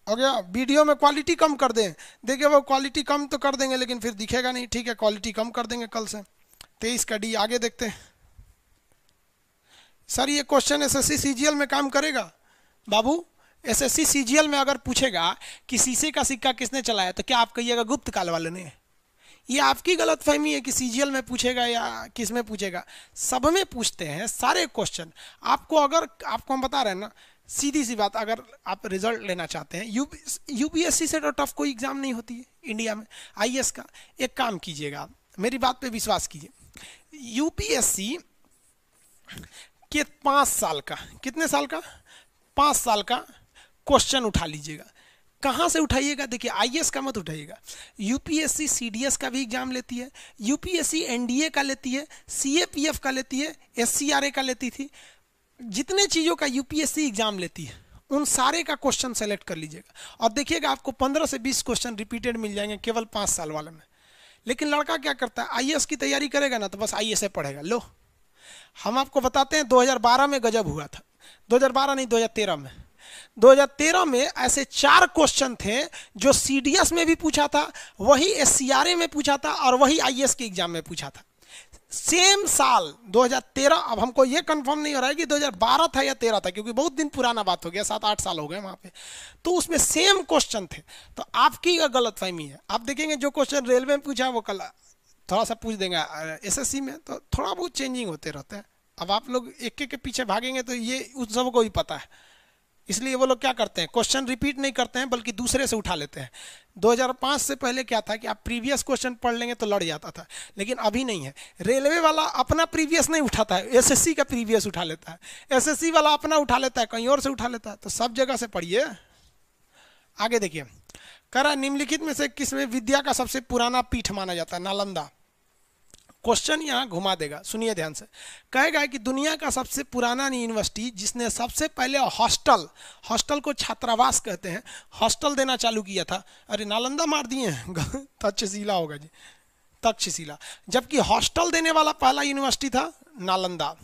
हो गया। वीडियो में क्वालिटी कम कर दें। देखिए वो क्वालिटी कम तो कर देंगे लेकिन फिर दिखेगा नहीं। ठीक है, क्वालिटी कम कर देंगे कल से। 23 का डी। आगे देखते हैं। सर ये क्वेश्चन एसएससी सीजीएल में काम करेगा? बाबू, एसएससी सीजीएल में अगर पूछेगा कि शीशे का सिक्का किसने चलाया तो क्या आप कहिएगा? गुप्त काल वाले ने। ये आपकी गलतफहमी है कि सीजीएल में पूछेगा या किस में पूछेगा। सब में पूछते हैं सारे क्वेश्चन। आपको अगर आपको हम बता रहे हैं ना, सीधी सी बात, अगर आप रिजल्ट लेना चाहते हैं, यूपीएससी से तो टफ कोई एग्जाम नहीं होती है इंडिया में, आईएएस का। एक काम कीजिएगा, आप मेरी बात पे विश्वास कीजिए। यूपीएससी के 5 साल का, कितने साल का? 5 साल का क्वेश्चन उठा लीजिएगा। कहाँ से उठाइएगा? देखिए, आईएएस का मत उठाइएगा। यूपीएससी सीडीएस का भी एग्जाम लेती है, यूपीएससी एनडीए का लेती है, सीएपीएफ का लेती है, एससीआरए का लेती थी। जितने चीज़ों का यूपीएससी एग्जाम लेती है उन सारे का क्वेश्चन सेलेक्ट कर लीजिएगा और देखिएगा आपको 15 से 20 क्वेश्चन रिपीटेड मिल जाएंगे केवल 5 साल वाले में। लेकिन लड़का क्या करता है? आईएएस की तैयारी करेगा ना तो बस आईएएस पढ़ेगा। लो, हम आपको बताते हैं 2012 में गजब हुआ था। 2012 नहीं, 2013 में। 2013 में ऐसे 4 क्वेश्चन थे जो सीडीएस में भी पूछा था, वही एससीआरए में पूछा था और वही आईएएस के एग्जाम में पूछा था। सेम साल 2013। अब हमको ये कंफर्म नहीं हो रहा है कि 2012 था या 13 था, क्योंकि बहुत दिन पुराना बात हो गया, 7-8 साल हो गए वहाँ पे। तो उसमें सेम क्वेश्चन थे। तो आपकी गलतफहमी है। आप देखेंगे जो क्वेश्चन रेलवे में पूछा वो कल थोड़ा सा पूछ देंगे एसएससी में, तो थोड़ा बहुत चेंजिंग होते रहते हैं। अब आप लोग एक के पीछे भागेंगे तो ये उस सबको ही पता है। इसलिए वो लोग क्या करते हैं, क्वेश्चन रिपीट नहीं करते हैं बल्कि दूसरे से उठा लेते हैं। 2005 से पहले क्या था कि आप प्रीवियस क्वेश्चन पढ़ लेंगे तो लड़ जाता था, लेकिन अभी नहीं है। रेलवे वाला अपना प्रीवियस नहीं उठाता है, एसएससी का प्रीवियस उठा लेता है। एसएससी वाला अपना उठा लेता है, कहीं और से उठा लेता है। तो सब जगह से पढ़िए। आगे देखिए, कह रहा निम्नलिखित में से किसमें विद्या का सबसे पुराना पीठ माना जाता है? नालंदा। क्वेश्चन यहाँ घुमा देगा, सुनिए ध्यान से। कहेगा कि दुनिया का सबसे पुराना यूनिवर्सिटी जिसने सबसे पहले हॉस्टल को छात्रावास कहते हैं, हॉस्टल देना चालू किया था। अरे नालंदा मार दिए हैं तक्षशिला होगा जी, तक्षशिला। जबकि हॉस्टल देने वाला पहला यूनिवर्सिटी था नालंदा,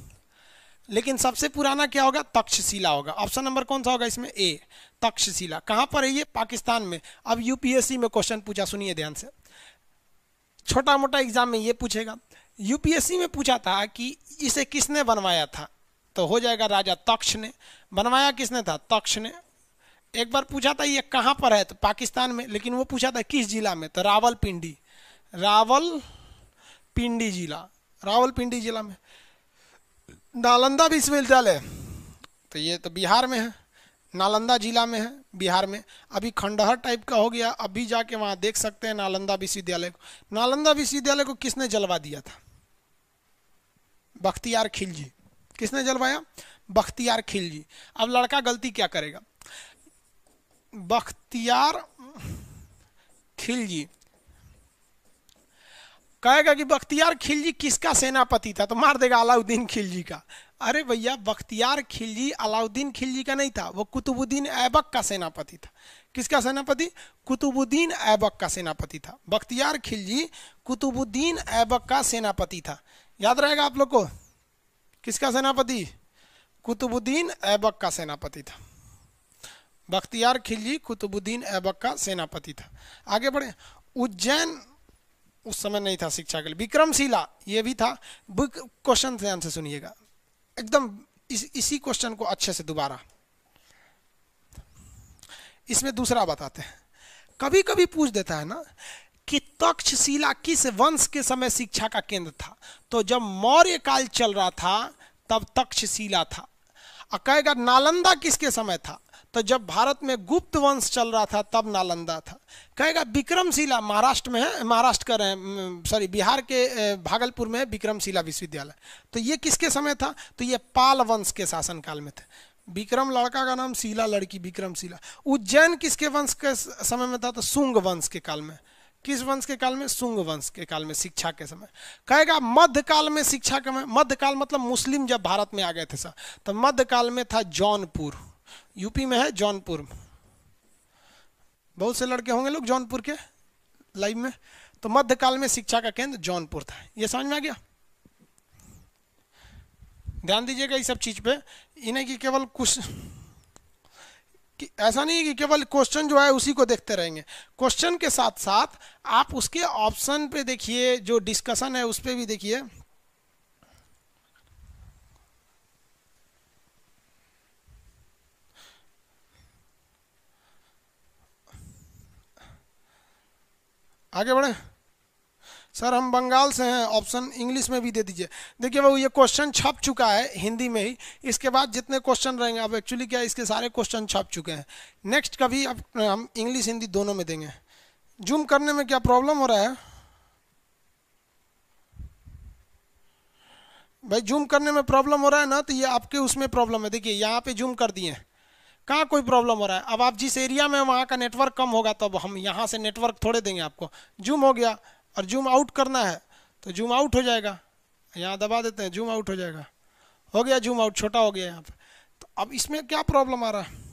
लेकिन सबसे पुराना क्या होगा? तक्षशिला होगा। ऑप्शन नंबर कौन सा होगा इसमें? ए, तक्षशिला। कहाँ पर है ये? पाकिस्तान में। अब यूपीएससी में क्वेश्चन पूछा, सुनिए ध्यान से। छोटा मोटा एग्जाम में ये पूछेगा। यूपीएससी में पूछा था कि इसे किसने बनवाया था, तो हो जाएगा राजा तक्ष ने। बनवाया किसने था? तक्ष ने। एक बार पूछा था ये कहाँ पर है, तो पाकिस्तान में, लेकिन वो पूछा था किस जिला में, तो रावलपिंडी, रावलपिंडी जिला, रावलपिंडी जिला में। नालंदा विश्वविद्यालय, तो ये तो बिहार में है, नालंदा जिला में है, बिहार में। अभी खंडहर टाइप का हो गया, अभी जाके वहाँ देख सकते हैं नालंदा विश्वविद्यालय को। नालंदा विश्वविद्यालय को किसने जलवा दिया था? बख्तियार खिलजी। किसने जलवाया? बख्तियार खिलजी। अब लड़का गलती क्या करेगा? बख्तियार खिलजी कहेगा कि बख्तियार खिलजी किसका सेनापति था, तो मार देगा अलाउद्दीन खिलजी का। अरे भैया, बख्तियार खिलजी अलाउद्दीन खिलजी का नहीं था, वो कुतुबुद्दीन ऐबक का सेनापति था। किसका सेनापति? कुतुबुद्दीन ऐबक का सेनापति था। बख्तियार खिलजी कुतुबुद्दीन ऐबक का सेनापति था। याद रहेगा आप लोग को? किसका सेनापति? कुतुबुद्दीन ऐबक का सेनापति था। बख्तियार खिलजी कुतुबुद्दीन ऐबक का सेनापति था। आगे बढ़े। उज्जैन उस समय नहीं था शिक्षा के लिए। विक्रमशिला ये भी था। क्वेश्चन ध्यान से सुनिएगा एकदम, इसी क्वेश्चन को अच्छे से दोबारा। इसमें दूसरा बताते हैं। कभी कभी पूछ देता है ना कि तक्षशिला किस वंश के समय शिक्षा का केंद्र था, तो जब मौर्य काल चल रहा था तब तक्षशिला था। और कहेगा नालंदा किसके समय था, तो जब भारत में गुप्त वंश चल रहा था तब नालंदा था। कहेगा विक्रमशिला महाराष्ट्र में है, महाराष्ट्र कर रहे हैं, सॉरी बिहार के भागलपुर में है विक्रमशिला विश्वविद्यालय। तो ये किसके समय था, तो ये पाल वंश के शासनकाल में थे। विक्रम लड़का का नाम, शिला लड़की, विक्रमशिला। उज्जैन किसके वंश के समय में था, तो शुंग वंश के काल में। किस वंश के काल में? शुंग वंश के काल में शिक्षा के समय। कहेगा मध्यकाल में शिक्षा के में, मध्यकाल मतलब मुस्लिम जब भारत में आ गए थे सर, तो मध्यकाल में था जौनपुर, यूपी में है जौनपुर। बहुत से लड़के होंगे लोग जौनपुर के लाइव में। तो मध्यकाल में शिक्षा का केंद्र जौनपुर था। ये समझ में आ गया? ध्यान दीजिएगा इस सब चीज पे। इन्हें कि केवल कुछ कि ऐसा नहीं है कि केवल क्वेश्चन जो है उसी को देखते रहेंगे। क्वेश्चन के साथ साथ आप उसके ऑप्शन पे देखिए, जो डिस्कशन है उस पे भी देखिए। आगे बढ़े। सर हम बंगाल से हैं, ऑप्शन इंग्लिश में भी दे दीजिए। देखिए वो ये क्वेश्चन छप चुका है हिंदी में ही। इसके बाद जितने क्वेश्चन रहेंगे, अब एक्चुअली क्या है, इसके सारे क्वेश्चन छप चुके हैं। नेक्स्ट कभी अब हम इंग्लिश हिंदी दोनों में देंगे। जूम करने में क्या प्रॉब्लम हो रहा है भाई? जूम करने में प्रॉब्लम हो रहा है ना, तो ये आपके उसमें प्रॉब्लम है। देखिए यहाँ पे जूम कर दिए, कहाँ कोई प्रॉब्लम हो रहा है। अब आप जिस एरिया में वहाँ का नेटवर्क कम होगा, तब हम यहाँ से नेटवर्क थोड़े देंगे आपको। जूम हो गया, और जूम आउट करना है तो जूम आउट हो जाएगा। यहाँ दबा देते हैं, जूम आउट हो जाएगा। हो गया जूम आउट, छोटा हो गया यहाँ पे। तो अब इसमें क्या प्रॉब्लम आ रहा है?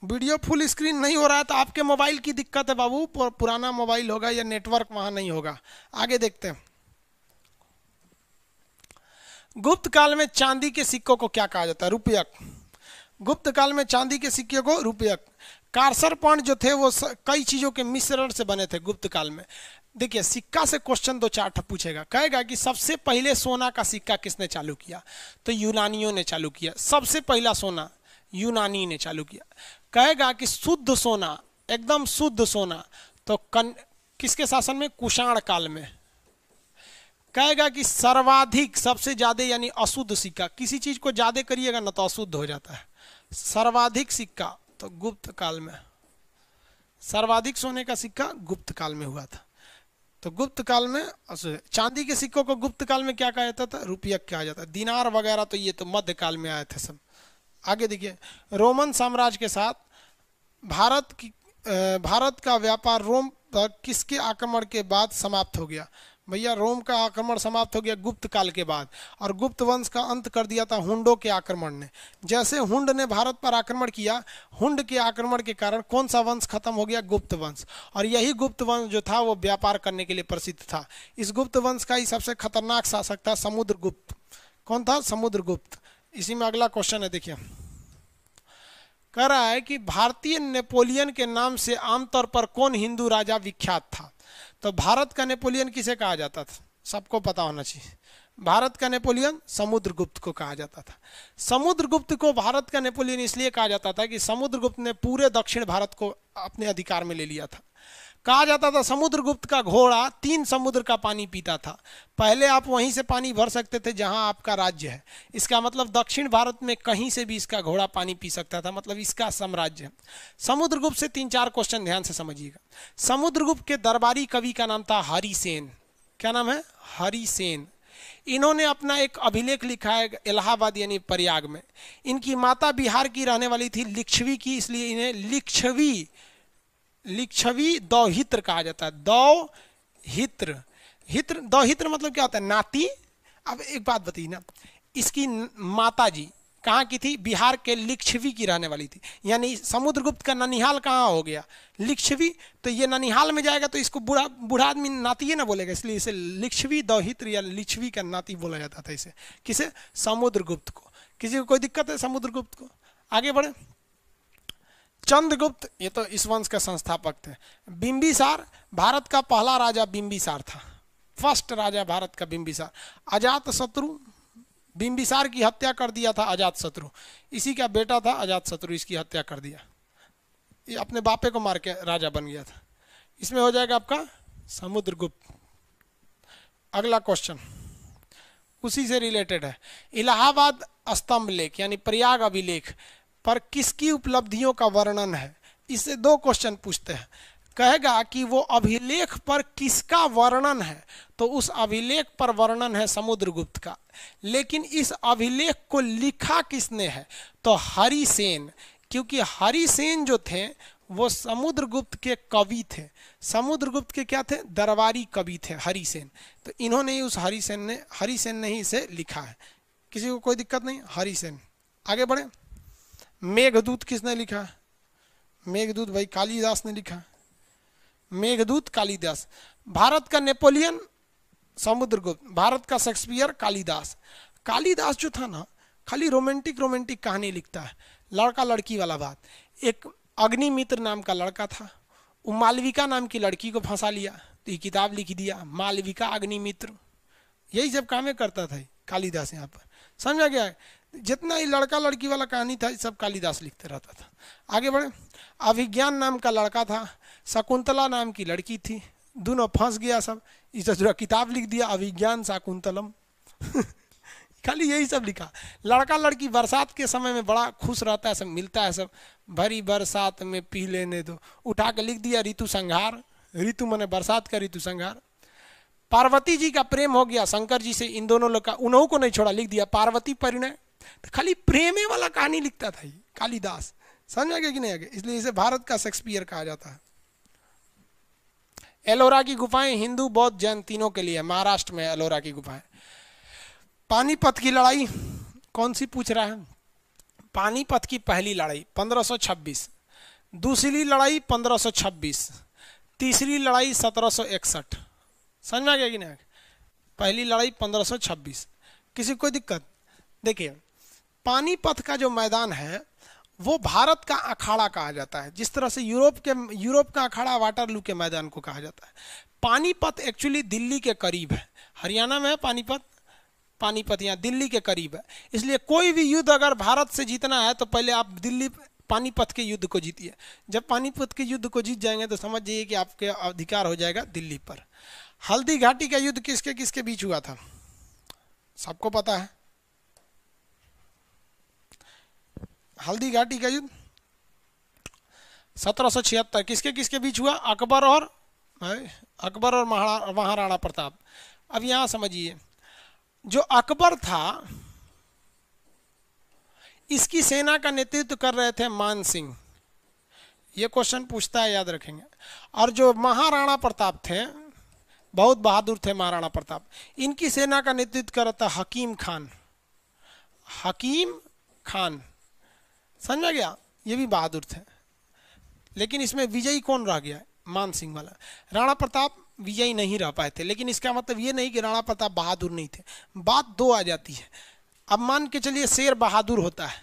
वीडियो फुल स्क्रीन नहीं हो रहा है तो आपके मोबाइल की दिक्कत है बाबू, पुराना मोबाइल होगा या नेटवर्क वहाँ नहीं होगा। आगे देखते हैं। गुप्त काल में चांदी के सिक्कों को क्या कहा जाता है? रुपयक। गुप्त काल में चांदी के सिक्के को रुपयक। कारसर पॉइंट जो थे वो कई चीजों के मिश्रण से बने थे गुप्त काल में। देखिए सिक्का से क्वेश्चन 2-4 पूछेगा। कहेगा कि सबसे पहले सोना का सिक्का किसने चालू किया, तो यूनानियों ने चालू किया। सबसे पहला सोना यूनानी ने चालू किया। कहेगा कि शुद्ध सोना, एकदम शुद्ध सोना, तो किसके शासन में? कुषाण काल में। कहेगा कि सर्वाधिक, सबसे ज्यादा यानी अशुद्ध सिक्का, किसी चीज को ज्यादा करिएगा ना तो अशुद्ध हो जाता है। सर्वाधिक सिक्का तो गुप्त काल में। सर्वाधिक सोने का सिक्का गुप्त काल में हुआ था। तो गुप्त काल में चांदी के सिक्कों को गुप्त काल में क्या कहा जाता था? रुपयक कहा जाता है। दिनार वगैरह तो ये तो मध्य काल में आए थे सब। आगे देखिए, रोमन साम्राज्य के साथ भारत का व्यापार रोम पर किसके आक्रमण के बाद समाप्त हो गया? भैया रोम का आक्रमण समाप्त हो गया गुप्त काल के बाद, और गुप्त वंश का अंत कर दिया था हुंडों के आक्रमण ने। जैसे हुंड ने भारत पर आक्रमण किया, हुंड के आक्रमण के कारण कौन सा वंश खत्म हो गया? गुप्त वंश। और यही गुप्त वंश जो था वो व्यापार करने के लिए प्रसिद्ध था। इस गुप्त वंश का ही सबसे खतरनाक शासक था समुद्रगुप्त। कौन था? समुद्रगुप्त। इसी में अगला क्वेश्चन है, देखिए कह रहा है कि भारतीय नेपोलियन के नाम से आमतौर पर कौन हिंदू राजा विख्यात था? तो भारत का नेपोलियन किसे कहा जाता था? सबको पता होना चाहिए। भारत का नेपोलियन समुद्रगुप्त को कहा जाता था। समुद्रगुप्त को भारत का नेपोलियन इसलिए कहा जाता था कि समुद्रगुप्त ने पूरे दक्षिण भारत को अपने अधिकार में ले लिया था। कहा जाता था समुद्रगुप्त का घोड़ा 3 समुद्र का पानी पीता था। पहले आप वहीं से पानी भर सकते थे जहां आपका राज्य है। इसका मतलब दक्षिण भारत में कहीं से भी इसका घोड़ा पानी पी सकता था, मतलब इसका साम्राज्य है। समुद्रगुप्त से 3-4 क्वेश्चन ध्यान से समझिएगा। समुद्रगुप्त के दरबारी कवि का नाम था हरिसेन। क्या नाम है? हरिसेन। इन्होंने अपना एक अभिलेख लिखा है इलाहाबाद यानी प्रयाग में। इनकी माता बिहार की रहने वाली थी, लिच्छवी की, इसलिए इन्हें लिच्छवी लिच्छवी दौहित्र कहा जाता है। दौहित्र, हित्र, दौहित्र मतलब क्या होता है? नाती। अब एक बात बताइए ना, इसकी माता जी कहाँ की थी? बिहार के लिच्छवी की रहने वाली थी। यानी समुद्रगुप्त का ननिहाल कहाँ हो गया? लिच्छवी। तो ये ननिहाल में जाएगा तो इसको बूढ़ा बूढ़ा आदमी नाती ना बोलेगा, इसलिए इसे लिच्छवी दौहित्र या लिच्छवी का नाती बोला जाता था। इसे किसे? समुद्रगुप्त को। किसी को कोई दिक्कत है समुद्रगुप्त को? आगे बढ़े। चंद्रगुप्त, ये तो इस वंश का संस्थापक थे। बिंबिसार, भारत का पहला राजा बिंबिसार था, फर्स्ट राजा भारत का बिंबिसार। अजात शत्रु, बिंबिसार की हत्या कर दिया था अजात शत्रु, इसी का बेटा था अजात शत्रु, इसकी हत्या कर दिया, ये अपने बापे को मार के राजा बन गया था। इसमें हो जाएगा आपका समुद्रगुप्त। अगला क्वेश्चन उसी से रिलेटेड है। इलाहाबाद स्तंभ लेख यानी प्रयाग अभिलेख पर किसकी उपलब्धियों का वर्णन है? इससे दो क्वेश्चन पूछते हैं। कहेगा कि वो अभिलेख पर किसका वर्णन है, तो उस अभिलेख पर वर्णन है समुद्रगुप्त का। लेकिन इस अभिलेख को लिखा किसने है? तो हरिसेन, क्योंकि हरिसेन जो थे वो समुद्रगुप्त के कवि थे। समुद्रगुप्त के क्या थे? दरबारी कवि थे हरिसेन। तो इन्होंने ही उस हरिसेन ने ही इसे लिखा है। किसी को कोई दिक्कत नहीं? हरिसेन। आगे बढ़े। मेघदूत किसने लिखा? मेघदूत भाई कालिदास ने लिखा। मेघदूत कालिदास। भारत का नेपोलियन समुद्रगुप्त, भारत का शेक्सपियर कालिदास। कालिदास जो था ना, खाली रोमांटिक कहानी लिखता है, लड़का लड़की वाला बात। एक अग्निमित्र नाम का लड़का था, वो मालविका नाम की लड़की को फंसा लिया, तो ये किताब लिख दिया, मालविका अग्निमित्र। यही सब कामें करता था कालिदास यहाँ पर, समझा गया? जितना ही लड़का लड़की वाला कहानी था सब कालिदास लिखते रहता था। आगे बढ़े। अभिज्ञान नाम का लड़का था, शकुंतला नाम की लड़की थी, दोनों फंस गया सब, इस किताब लिख दिया अभिज्ञान शाकुंतलम। खाली यही सब लिखा। लड़का लड़की बरसात के समय में बड़ा खुश रहता है, सब मिलता है, सब भरी बरसात में पी लेने दो, उठा के लिख दिया ऋतु संहार। ऋतु माने बरसात का ऋतु संहार। पार्वती जी का प्रेम हो गया शंकर जी से, इन दोनों लोग का, उन्हों को नहीं छोड़ा, लिख दिया पार्वती परिणय। तो खाली प्रेमे वाला कहानी लिखता था कालिदास, समझ आ गया कि नहीं आगे? इसलिए इसे भारत का शेक्सपियर कहा जाता है। एलोरा की गुफाएं हिंदू बौद्ध जैन तीनों के लिए, महाराष्ट्र में एलोरा की गुफाएं। पानीपत की लड़ाई कौन सी पूछ रहा है? पानीपत की पहली लड़ाई 1526, दूसरी लड़ाई 1526, तीसरी लड़ाई 1761। समझ में आ गया कि नहीं? पहली लड़ाई 1526। किसी को कोई दिक्कत? देखिए, पानीपत का जो मैदान है वो भारत का अखाड़ा कहा जाता है, जिस तरह से यूरोप का अखाड़ा वाटरलू के मैदान को कहा जाता है। पानीपत एक्चुअली दिल्ली के करीब है, हरियाणा में है पानीपत यहाँ दिल्ली के करीब है। इसलिए कोई भी युद्ध अगर भारत से जीतना है तो पहले आप पानीपत के युद्ध को जीतिए। जब पानीपत के युद्ध को जीत जाएंगे तो समझ जाइए कि आपके अधिकार हो जाएगा दिल्ली पर। हल्दी घाटी का युद्ध किसके किसके बीच हुआ था? सबको पता है। हल्दी घाटी का युद्ध 1776 किसके किसके बीच हुआ? अकबर और महाराणा प्रताप। अब यहां समझिए, जो अकबर था इसकी सेना का नेतृत्व कर रहे थे मान सिंह, ये क्वेश्चन पूछता है, याद रखेंगे। और जो महाराणा प्रताप थे, बहुत बहादुर थे महाराणा प्रताप, इनकी सेना का नेतृत्व कर रहा था हकीम खान। समझ गया? ये भी बहादुर थे, लेकिन इसमें विजयी कौन रह गया? मान सिंह वाला। राणा प्रताप विजयी नहीं रह पाए थे, लेकिन इसका मतलब ये नहीं कि राणा प्रताप बहादुर नहीं थे। बात दो आ जाती है। अब मान के चलिए शेर बहादुर होता है,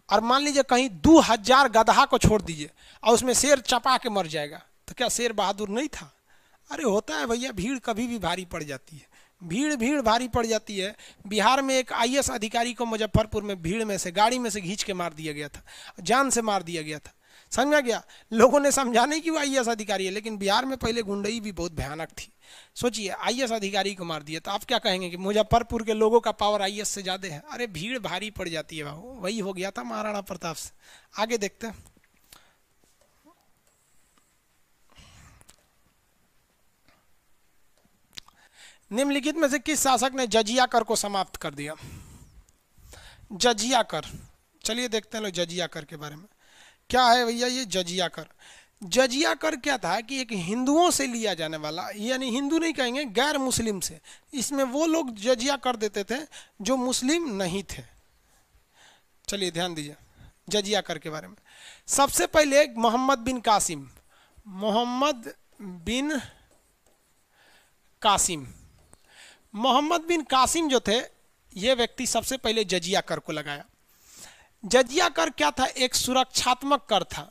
और मान लीजिए कहीं 2000 गधा को छोड़ दीजिए और उसमें शेर चपा के मर जाएगा, तो क्या शेर बहादुर नहीं था? अरे होता है भैया, भीड़ कभी भी भारी पड़ जाती है, भीड़ भारी पड़ जाती है। बिहार में एक IAS अधिकारी को मुजफ्फरपुर में भीड़ में से गाड़ी में से खींच के मार दिया गया था, जान से मार दिया गया था। समझ में गया? लोगों ने समझा नहीं कि वो IAS अधिकारी है, लेकिन बिहार में पहले गुंडई भी बहुत भयानक थी। सोचिए, IAS अधिकारी को मार दिया, तो आप क्या कहेंगे कि मुजफ्फरपुर के लोगों का पावर IAS से ज़्यादा है? अरे भीड़ भारी पड़ जाती है बाबू, वही हो गया था महाराणा प्रताप से। आगे देखते हैं। निम्नलिखित में से किस शासक ने जजिया कर को समाप्त कर दिया? जजिया कर, चलिए देखते हैं लोग जजिया कर के बारे में क्या है भैया। ये जजिया कर, जजिया कर क्या था कि एक हिंदुओं से लिया जाने वाला, यानी हिंदू नहीं कहेंगे, गैर मुस्लिम से, इसमें वो लोग जजिया कर देते थे जो मुस्लिम नहीं थे। चलिए ध्यान दीजिए जजिया कर के बारे में। सबसे पहले मोहम्मद बिन कासिम, मोहम्मद बिन कासिम, मोहम्मद बिन कासिम जो थे, ये व्यक्ति सबसे पहले जजिया कर को लगाया। जजिया कर क्या था? एक सुरक्षात्मक कर था,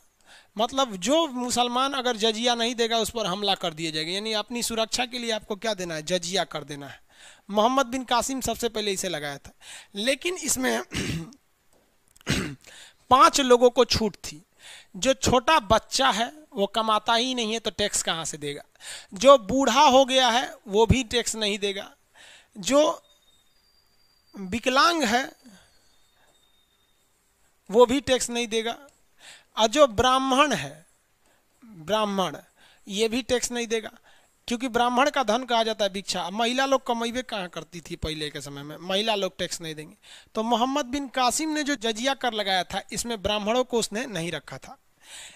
मतलब जो मुसलमान अगर जजिया नहीं देगा उस पर हमला कर दिया जाएगा, यानी अपनी सुरक्षा के लिए आपको क्या देना है? जजिया कर देना है। मोहम्मद बिन कासिम सबसे पहले इसे लगाया था, लेकिन इसमें 5 लोगों को छूट थी। जो छोटा बच्चा है वो कमाता ही नहीं है तो टैक्स कहाँ से देगा, जो बूढ़ा हो गया है वो भी टैक्स नहीं देगा, जो विकलांग है वो भी टैक्स नहीं देगा, और जो ब्राह्मण है, ब्राह्मण ये भी टैक्स नहीं देगा, क्योंकि ब्राह्मण का धन कहा जाता है भिक्षा। महिला लोग कमाइबे कहाँ करती थी पहले के समय में, महिला लोग टैक्स नहीं देंगे। तो मोहम्मद बिन कासिम ने जो जजिया कर लगाया था इसमें ब्राह्मणों को उसने नहीं रखा था।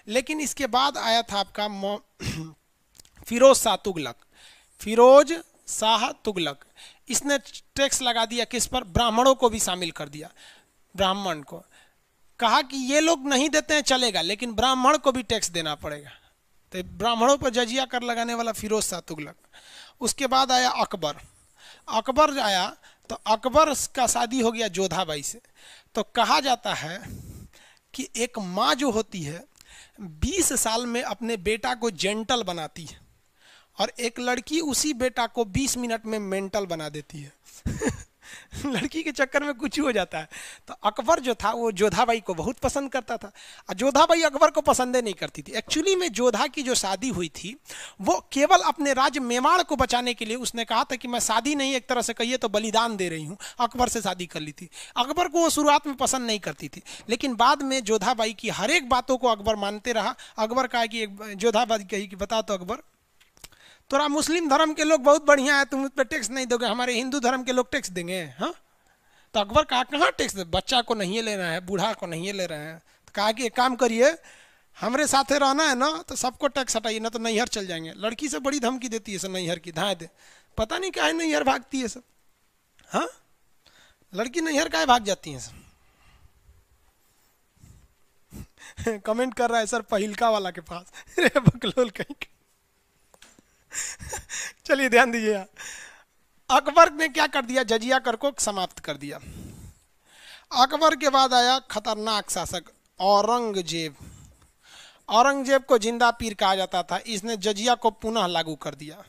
लेकिन इसके बाद आया था आपका फिरोज शाह तुगलक, फिरोज शाह तुगलक, इसने टैक्स लगा दिया किस पर? ब्राह्मणों को भी शामिल कर दिया। ब्राह्मण को कहा कि ये लोग नहीं देते हैं चलेगा, लेकिन ब्राह्मण को भी टैक्स देना पड़ेगा। तो ब्राह्मणों पर जजिया कर लगाने वाला फिरोज शाह तुगलक। उसके बाद आया अकबर। अकबर आया तो अकबर का शादी हो गया जोधाबाई से। तो कहा जाता है कि एक माँ जो होती है 20 साल में अपने बेटा को जेंटल बनाती है, और एक लड़की उसी बेटा को 20 मिनट में मेंटल बना देती है। लड़की के चक्कर में कुछ हो जाता है। तो अकबर जो था वो जोधाबाई को बहुत पसंद करता था, और जोधाबाई अकबर को पसंद नहीं करती थी। एक्चुअली में जोधा की जो शादी हुई थी वो केवल अपने राज्य मेवाड़ को बचाने के लिए, उसने कहा था कि मैं शादी नहीं, एक तरह से कहिए तो बलिदान दे रही हूँ, अकबर से शादी कर ली थी। अकबर को वो शुरुआत में पसंद नहीं करती थी, लेकिन बाद में जोधाबाई की हर एक बातों को अकबर मानते रहा। अकबर कहा कि जोधाबाई कही कि बता तो अकबर, तोरा मुस्लिम धर्म के लोग बहुत बढ़िया है, तुम उस पर टैक्स नहीं दोगे, हमारे हिंदू धर्म के लोग टैक्स देंगे? हाँ। तो अकबर कहा कहाँ टैक्स, बच्चा को नहीं ले रहे हैं, बूढ़ा को नहीं ले रहे हैं। तो कहा कि एक काम करिए, हमरे साथे रहना है ना तो सबको टैक्स हटाइए, ना तो नैहर चल जाएंगे। लड़की से बड़ी धमकी देती है सब, नैहर की धाए दे, पता नहीं काहे नैहर भागती है सब। हाँ, लड़की नैहर काहे भाग जाती है सब। कमेंट कर रहा है सर पहिलका वाला के पास। रे बकलोल कहीं। चलिए ध्यान दीजिए, अकबर ने क्या कर दिया? जजिया कर को समाप्त कर दिया। अकबर के बाद आया खतरनाक शासक औरंगजेब। औरंगजेब को जिंदा पीर कहा जाता था। इसने जजिया को पुनः लागू कर दिया,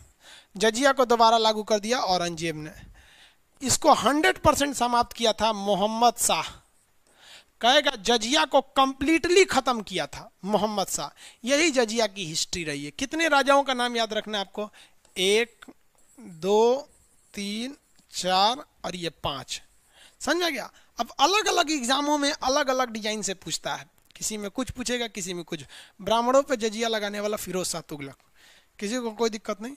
जजिया को दोबारा लागू कर दिया औरंगजेब ने। इसको 100% समाप्त किया था मोहम्मद शाह। कहेगा जजिया को कंप्लीटली खत्म किया था मोहम्मद शाह। यही जजिया की हिस्ट्री रही है। कितने राजाओं का नाम याद रखना है आपको? 1 2 3 4 और ये 5। समझ गया? अब अलग अलग एग्जामों में अलग अलग डिजाइन से पूछता है, किसी में कुछ पूछेगा, किसी में कुछ। ब्राह्मणों पे जजिया लगाने वाला फिरोज शाह तुगलक, किसी को कोई दिक्कत नहीं।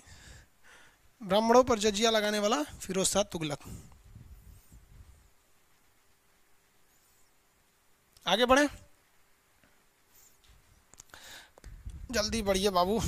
ब्राह्मणों पर जजिया लगाने वाला फिरोज शाह तुगलक। आगे बढ़े, जल्दी बढ़िए बाबू।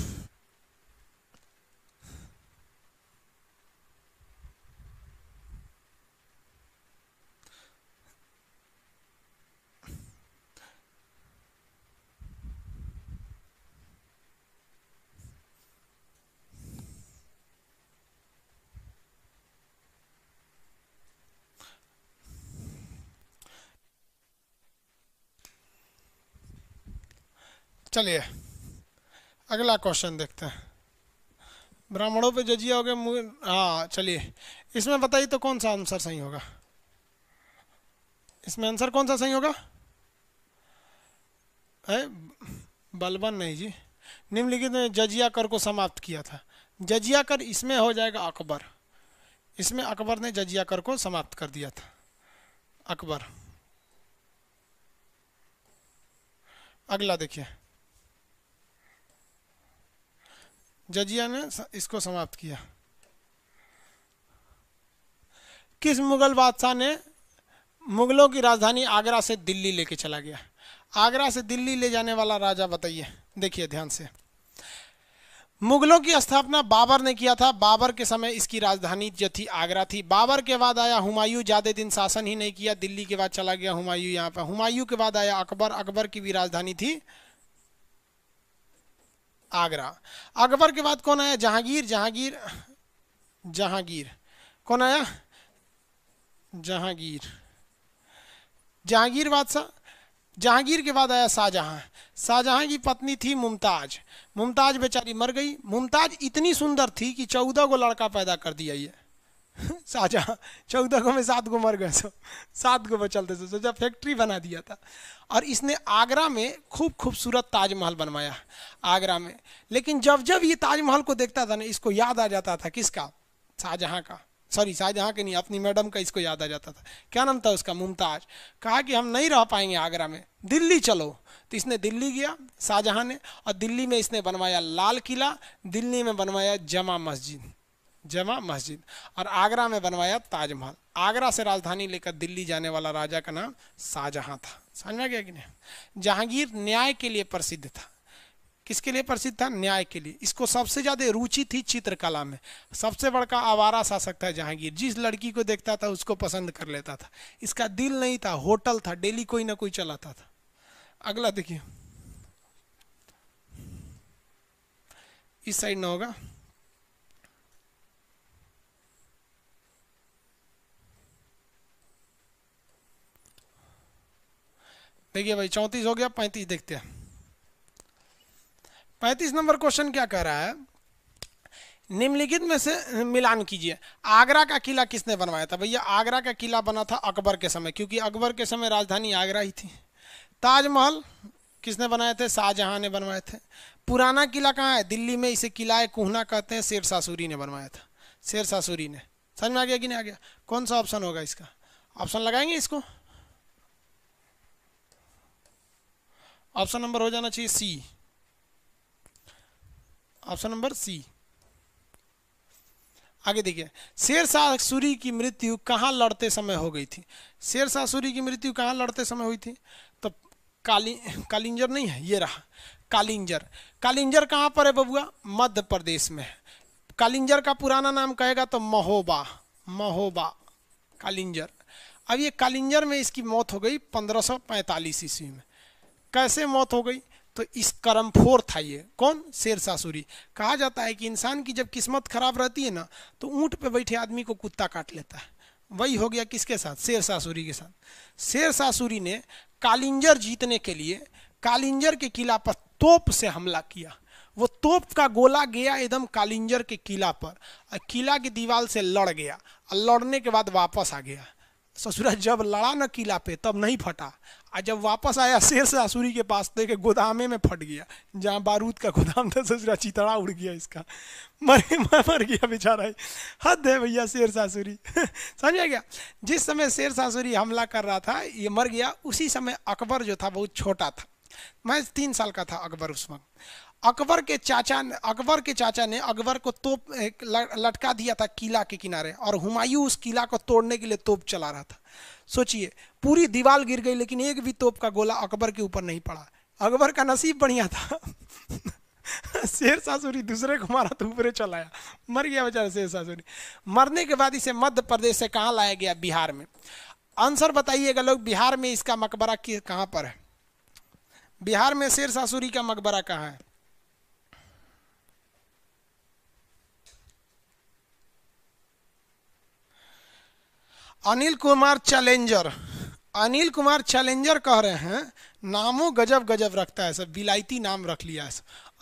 चलिए अगला क्वेश्चन देखते हैं। ब्राह्मणों पे जजिया हो गए। हाँ चलिए, इसमें बताइए तो कौन सा आंसर सही होगा? इसमें आंसर कौन सा सही होगा? है बलबन नहीं जी, निम्नलिखित ने जजिया कर को समाप्त किया था। जजिया कर इसमें हो जाएगा अकबर। इसमें अकबर ने जजिया कर को समाप्त कर दिया था, अकबर। अगला देखिए, जजिया ने इसको समाप्त किया। किस मुगल बादशाह ने मुगलों की राजधानी आगरा से दिल्ली लेके चला गया? आगरा से दिल्ली ले जाने वाला राजा बताइए, देखिए ध्यान से, मुगलों की स्थापना बाबर ने किया था। बाबर के समय इसकी राजधानी जो थी आगरा थी। बाबर के बाद आया हुमायूं, ज्यादा दिन शासन ही नहीं किया, दिल्ली के बाद चला गया हुमायूं यहाँ पर। हुमायूं के बाद आया अकबर, अकबर की भी राजधानी थी आगरा। अकबर के बाद कौन आया? जहांगीर, जहांगीर, जहांगीर कौन आया? जहांगीर, जहांगीर बादशाह। जहांगीर के बाद आया शाहजहां। शाहजहां की पत्नी थी मुमताज। मुमताज बेचारी मर गई। मुमताज इतनी सुंदर थी कि 14 को लड़का पैदा कर दिया ये शाहजहां। 14 को में 7 को मर गए, सो 7 को बचलते थे, सोचा फैक्ट्री बना दिया था। और इसने आगरा में खूब खूबसूरत ताजमहल बनवाया आगरा में। लेकिन जब जब ये ताजमहल को देखता था ना, इसको याद आ जाता था किसका? शाहजहां का। सॉरी, शाहजहां के नहीं, अपनी मैडम का इसको याद आ जाता था। क्या नाम था उसका? मुमताज। कहा कि हम नहीं रह पाएंगे आगरा में, दिल्ली चलो। तो इसने दिल्ली गया शाहजहां ने, और दिल्ली में इसने बनवाया लाल किला, दिल्ली में बनवाया जमा मस्जिद, जमा मस्जिद, और आगरा में बनवाया ताजमहल। आगरा से राजधानी लेकर दिल्ली जाने वाला राजा का नाम शाहजहां था। समझ में गया कि नहीं? जहांगीर न्याय के लिए प्रसिद्ध था। किसके लिए प्रसिद्ध था? न्याय के लिए। इसको सबसे ज्यादा रुचि थी चित्रकला में। सबसे बड़का आवारा शासक था जहांगीर। जिस लड़की को देखता था उसको पसंद कर लेता था। इसका दिल नहीं था, होटल था, डेली कोई ना कोई चलाता था। अगला देखिए, इस साइड ना होगा, देखिए भाई 34 हो गया, 35 देखते हैं। 35 नंबर क्वेश्चन क्या कह रहा है? निम्नलिखित में से मिलान कीजिए। आगरा का किला किसने बनवाया था? भैया आगरा का किला बना था अकबर के समय, क्योंकि अकबर के समय राजधानी आगरा ही थी। ताजमहल किसने बनाए थे? शाहजहां ने बनवाए थे। पुराना किला कहाँ है? दिल्ली में। इसे किला कुहना कहते हैं, शेरशाह सूरी ने बनवाया था। शेरशाह सूरी ने। समझ में आ गया कि नहीं आ गया? कौन सा ऑप्शन होगा इसका? ऑप्शन लगाएंगे इसको? ऑप्शन नंबर हो जाना चाहिए सी। Option number C. आगे देखिए, शेरशाह सूरी की मृत्यु कहाँ लड़ते समय हो गई थी? शेरशाह सूरी की मृत्यु कहाँ लड़ते समय हुई थी? तो कालिंजर नहीं है, ये रहा कालिंजर। कालिंजर कहाँ पर है बबुआ? मध्य प्रदेश में है। कालिंजर का पुराना नाम कहेगा तो महोबा, महोबा कालिंजर। अब ये कालिंजर में इसकी मौत हो गई 1545 ईस्वी में। कैसे मौत हो गई? तो इस करमफोर था ये। कौन? शेरशाह सूरी। कहा जाता है कि इंसान की जब किस्मत खराब रहती है ना, तो ऊंट पे बैठे आदमी को कुत्ता काट लेता है। वही हो गया किसके साथ? शेरशाह सूरी के साथ। शेरशाह सूरी ने कालिंजर जीतने के लिए कालिंजर के किला पर तोप से हमला किया। वो तोप का गोला गया एकदम कालिंजर के किला पर, और किला की दीवार से लड़ गया, और लड़ने के बाद वापस आ गया। ससुरा जब लड़ा न किला पे तब नहीं फटा, और जब वापस आया शेरशाह सूरी के पास देखे गोदामे में फट गया। जहाँ बारूद का गोदाम था, ससुरा चितड़ा उड़ गया इसका, मर गया बेचारा। हद है भैया शेरशाह सूरी समझ गया? जिस समय शेरशाह सूरी हमला कर रहा था ये मर गया। उसी समय अकबर जो था बहुत छोटा था, मैं 3 साल का था अकबर उस वक्त। अकबर के चाचा ने अकबर को तोप लटका दिया था किला के किनारे, और हुमायूं उस किला को तोड़ने के लिए तोप चला रहा था। सोचिए, पूरी दीवार गिर गई लेकिन एक भी तोप का गोला अकबर के ऊपर नहीं पड़ा। अकबर का नसीब बढ़िया था शेरशाह सूरी दूसरे को मारा तो ऊपरे चला आया, मर गया बेचारा शेरशाह सूरी। मरने के बाद इसे मध्य प्रदेश से कहाँ लाया गया? बिहार में। आंसर बताइएगा लोग, बिहार में इसका मकबरा कहाँ पर है? बिहार में शेरशाह सूरी का मकबरा कहाँ है? अनिल कुमार चैलेंजर, अनिल कुमार चैलेंजर कह रहे हैं। नामों गजब गजब रखता है, सब विलायती नाम रख लिया है।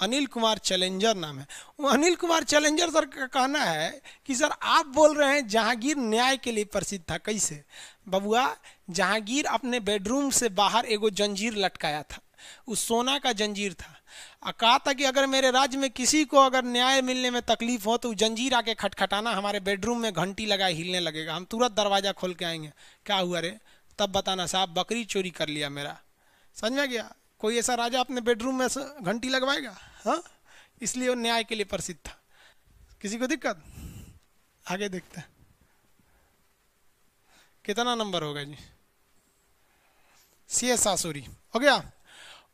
अनिल कुमार चैलेंजर नाम है। वो अनिल कुमार चैलेंजर सर का कहना है कि सर आप बोल रहे हैं जहांगीर न्याय के लिए प्रसिद्ध था। कैसे बबुआ? जहांगीर अपने बेडरूम से बाहर एगो जंजीर लटकाया था, उस सोना का जंजीर था, और कहा था कि अगर मेरे राज्य में किसी को अगर न्याय मिलने में तकलीफ हो तो जंजीर आके खटखटाना, हमारे बेडरूम में घंटी लगाए हिलने लगेगा, हम तुरंत दरवाजा खोल के आएंगे। क्या हुआ रे? तब बताना साहब बकरी चोरी कर लिया मेरा। समझ में गया? कोई ऐसा राजा अपने बेडरूम में घंटी लगवाएगा? हाँ, इसलिए वो न्याय के लिए प्रसिद्ध था। किसी को दिक्कत? आगे देखते हैं कितना नंबर होगा जी। शेरशाह सूरी हो गया।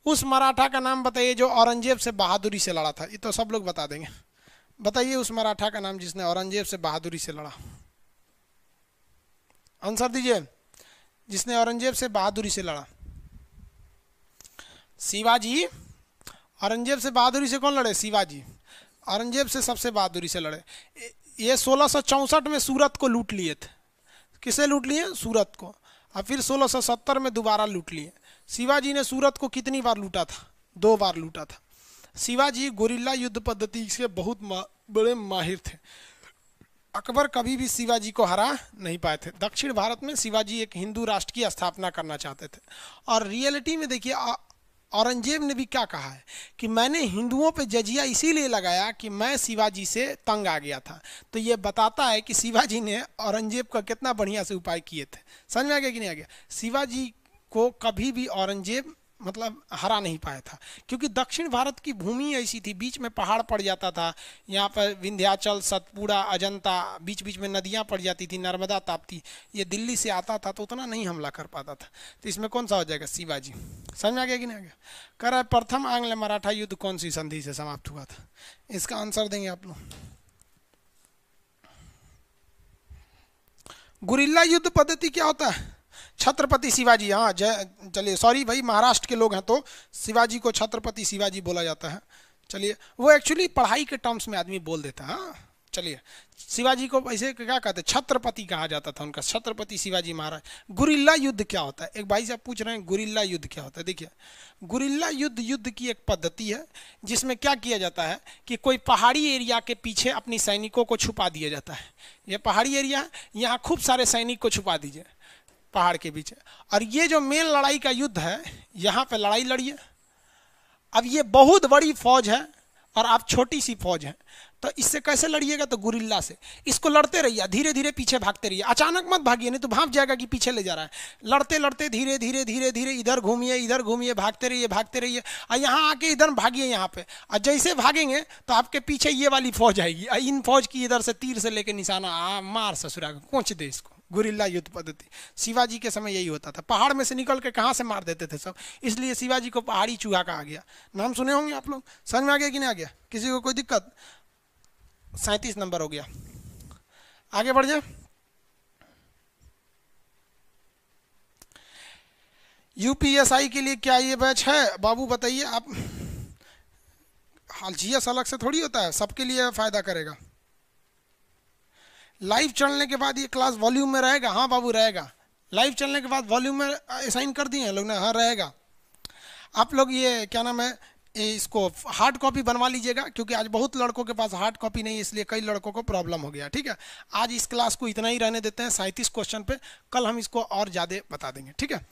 उस मराठा का नाम बताइए जो औरंगजेब से बहादुरी से लड़ा था। ये तो सब लोग बता देंगे। बताइए उस मराठा का नाम जिसने औरंगजेब से बहादुरी से लड़ा। आंसर दीजिए, जिसने औरंगजेब से बहादुरी से लड़ा। शिवाजी। औरंगजेब से बहादुरी से कौन लड़े? शिवाजी। औरंगजेब से सबसे बहादुरी से लड़े। ये 1664 में सूरत को लूट लिए थे। किसे लूट लिए? सूरत को। और फिर 1670 में दोबारा लूट लिए। शिवाजी ने सूरत को कितनी बार लूटा था? 2 बार लूटा था। शिवाजी गुरिल्ला युद्ध पद्धति से बहुत बड़े माहिर थे। अकबर कभी भी शिवाजी को हरा नहीं पाए थे। दक्षिण भारत में शिवाजी एक हिंदू राष्ट्र की स्थापना करना चाहते थे। और रियलिटी में देखिए औरंगजेब ने भी क्या कहा है कि मैंने हिंदुओं पे जजिया इसीलिए लगाया कि मैं शिवाजी से तंग आ गया था। तो ये बताता है कि शिवाजी ने औरंगजेब का कितना बढ़िया से उपाय किए थे। समझ में आ गया कि नहीं आ गया? शिवाजी को कभी भी औरंगजेब मतलब हरा नहीं पाया था, क्योंकि दक्षिण भारत की भूमि ऐसी थी, बीच में पहाड़ पड़ जाता था। यहाँ पर विंध्याचल, सतपुड़ा, अजंता, बीच बीच में नदियाँ पड़ जाती थी, नर्मदा ताप्ती। ये दिल्ली से आता था तो उतना नहीं हमला कर पाता था। तो इसमें कौन सा हो जाएगा? शिवाजी। समझ में आ गया कि नहीं आ गया? कह रहा है प्रथम आंग्ल मराठा युद्ध कौन सी संधि से समाप्त हुआ था? इसका आंसर देंगे आप लोग। गुरिल्ला युद्ध पद्धति क्या होता है? छत्रपति शिवाजी। हाँ जय, चलिए सॉरी भाई, महाराष्ट्र के लोग हैं तो शिवाजी को छत्रपति शिवाजी बोला जाता है। चलिए, वो एक्चुअली पढ़ाई के टर्म्स में आदमी बोल देता है। हाँ चलिए, शिवाजी को ऐसे क्या कहते हैं? छत्रपति कहा जाता था उनका, छत्रपति शिवाजी महाराज। गुरिल्ला युद्ध क्या होता है? एक भाई साहब पूछ रहे हैं गुरिल्ला युद्ध क्या होता है। देखिए, गुरिल्ला युद्ध की एक पद्धति है जिसमें क्या किया जाता है कि कोई पहाड़ी एरिया के पीछे अपनी सैनिकों को छुपा दिया जाता है। ये पहाड़ी एरिया है, यहाँ खूब सारे सैनिक को छुपा दीजिए पहाड़ के पीछे, और ये जो मेन लड़ाई का युद्ध है, यहाँ पे लड़ाई लड़िए। अब ये बहुत बड़ी फौज है और आप छोटी सी फौज है, तो इससे कैसे लड़िएगा? तो गुरिल्ला से। इसको लड़ते रहिए, धीरे धीरे पीछे भागते रहिए, अचानक मत भागिए, नहीं तो भाग जाएगा कि पीछे ले जा रहा है। लड़ते लड़ते धीरे धीरे धीरे धीरे इधर घूमिए, भागते रहिए, और यहाँ आके इधर भागिए यहाँ पे। और जैसे भागेंगे तो आपके पीछे ये वाली फौज आएगी, इन फौज की इधर से तीर से लेके निशाना मार ससुरा कोच दे इसको। गुरिल्ला युद्ध पद्धति शिवाजी के समय यही होता था। पहाड़ में से निकल के कहाँ से मार देते थे सब, इसलिए शिवाजी को पहाड़ी चूहा कहा गया। नाम सुने होंगे आप लोग। समझ में आ गया कि नहीं आ गया? किसी को कोई दिक्कत? 37 नंबर हो गया। आगे बढ़ जाए। यूपीएसआई के लिए क्या ये बैच है? बाबू बताइए आप। हाल जीएस अलग से थोड़ी होता है, सबके लिए फायदा करेगा। लाइव चलने के बाद ये क्लास वॉल्यूम में रहेगा? हाँ बाबू रहेगा। लाइव चलने के बाद वॉल्यूम में असाइन कर दिए हैं लोग ने? हाँ रहेगा। आप लोग ये क्या नाम है, इसको हार्ड कॉपी बनवा लीजिएगा, क्योंकि आज बहुत लड़कों के पास हार्ड कॉपी नहीं है, इसलिए कई लड़कों को प्रॉब्लम हो गया। ठीक है, आज इस क्लास को इतना ही रहने देते हैं 37 क्वेश्चन पे, कल हम इसको और ज़्यादा बता देंगे। ठीक है।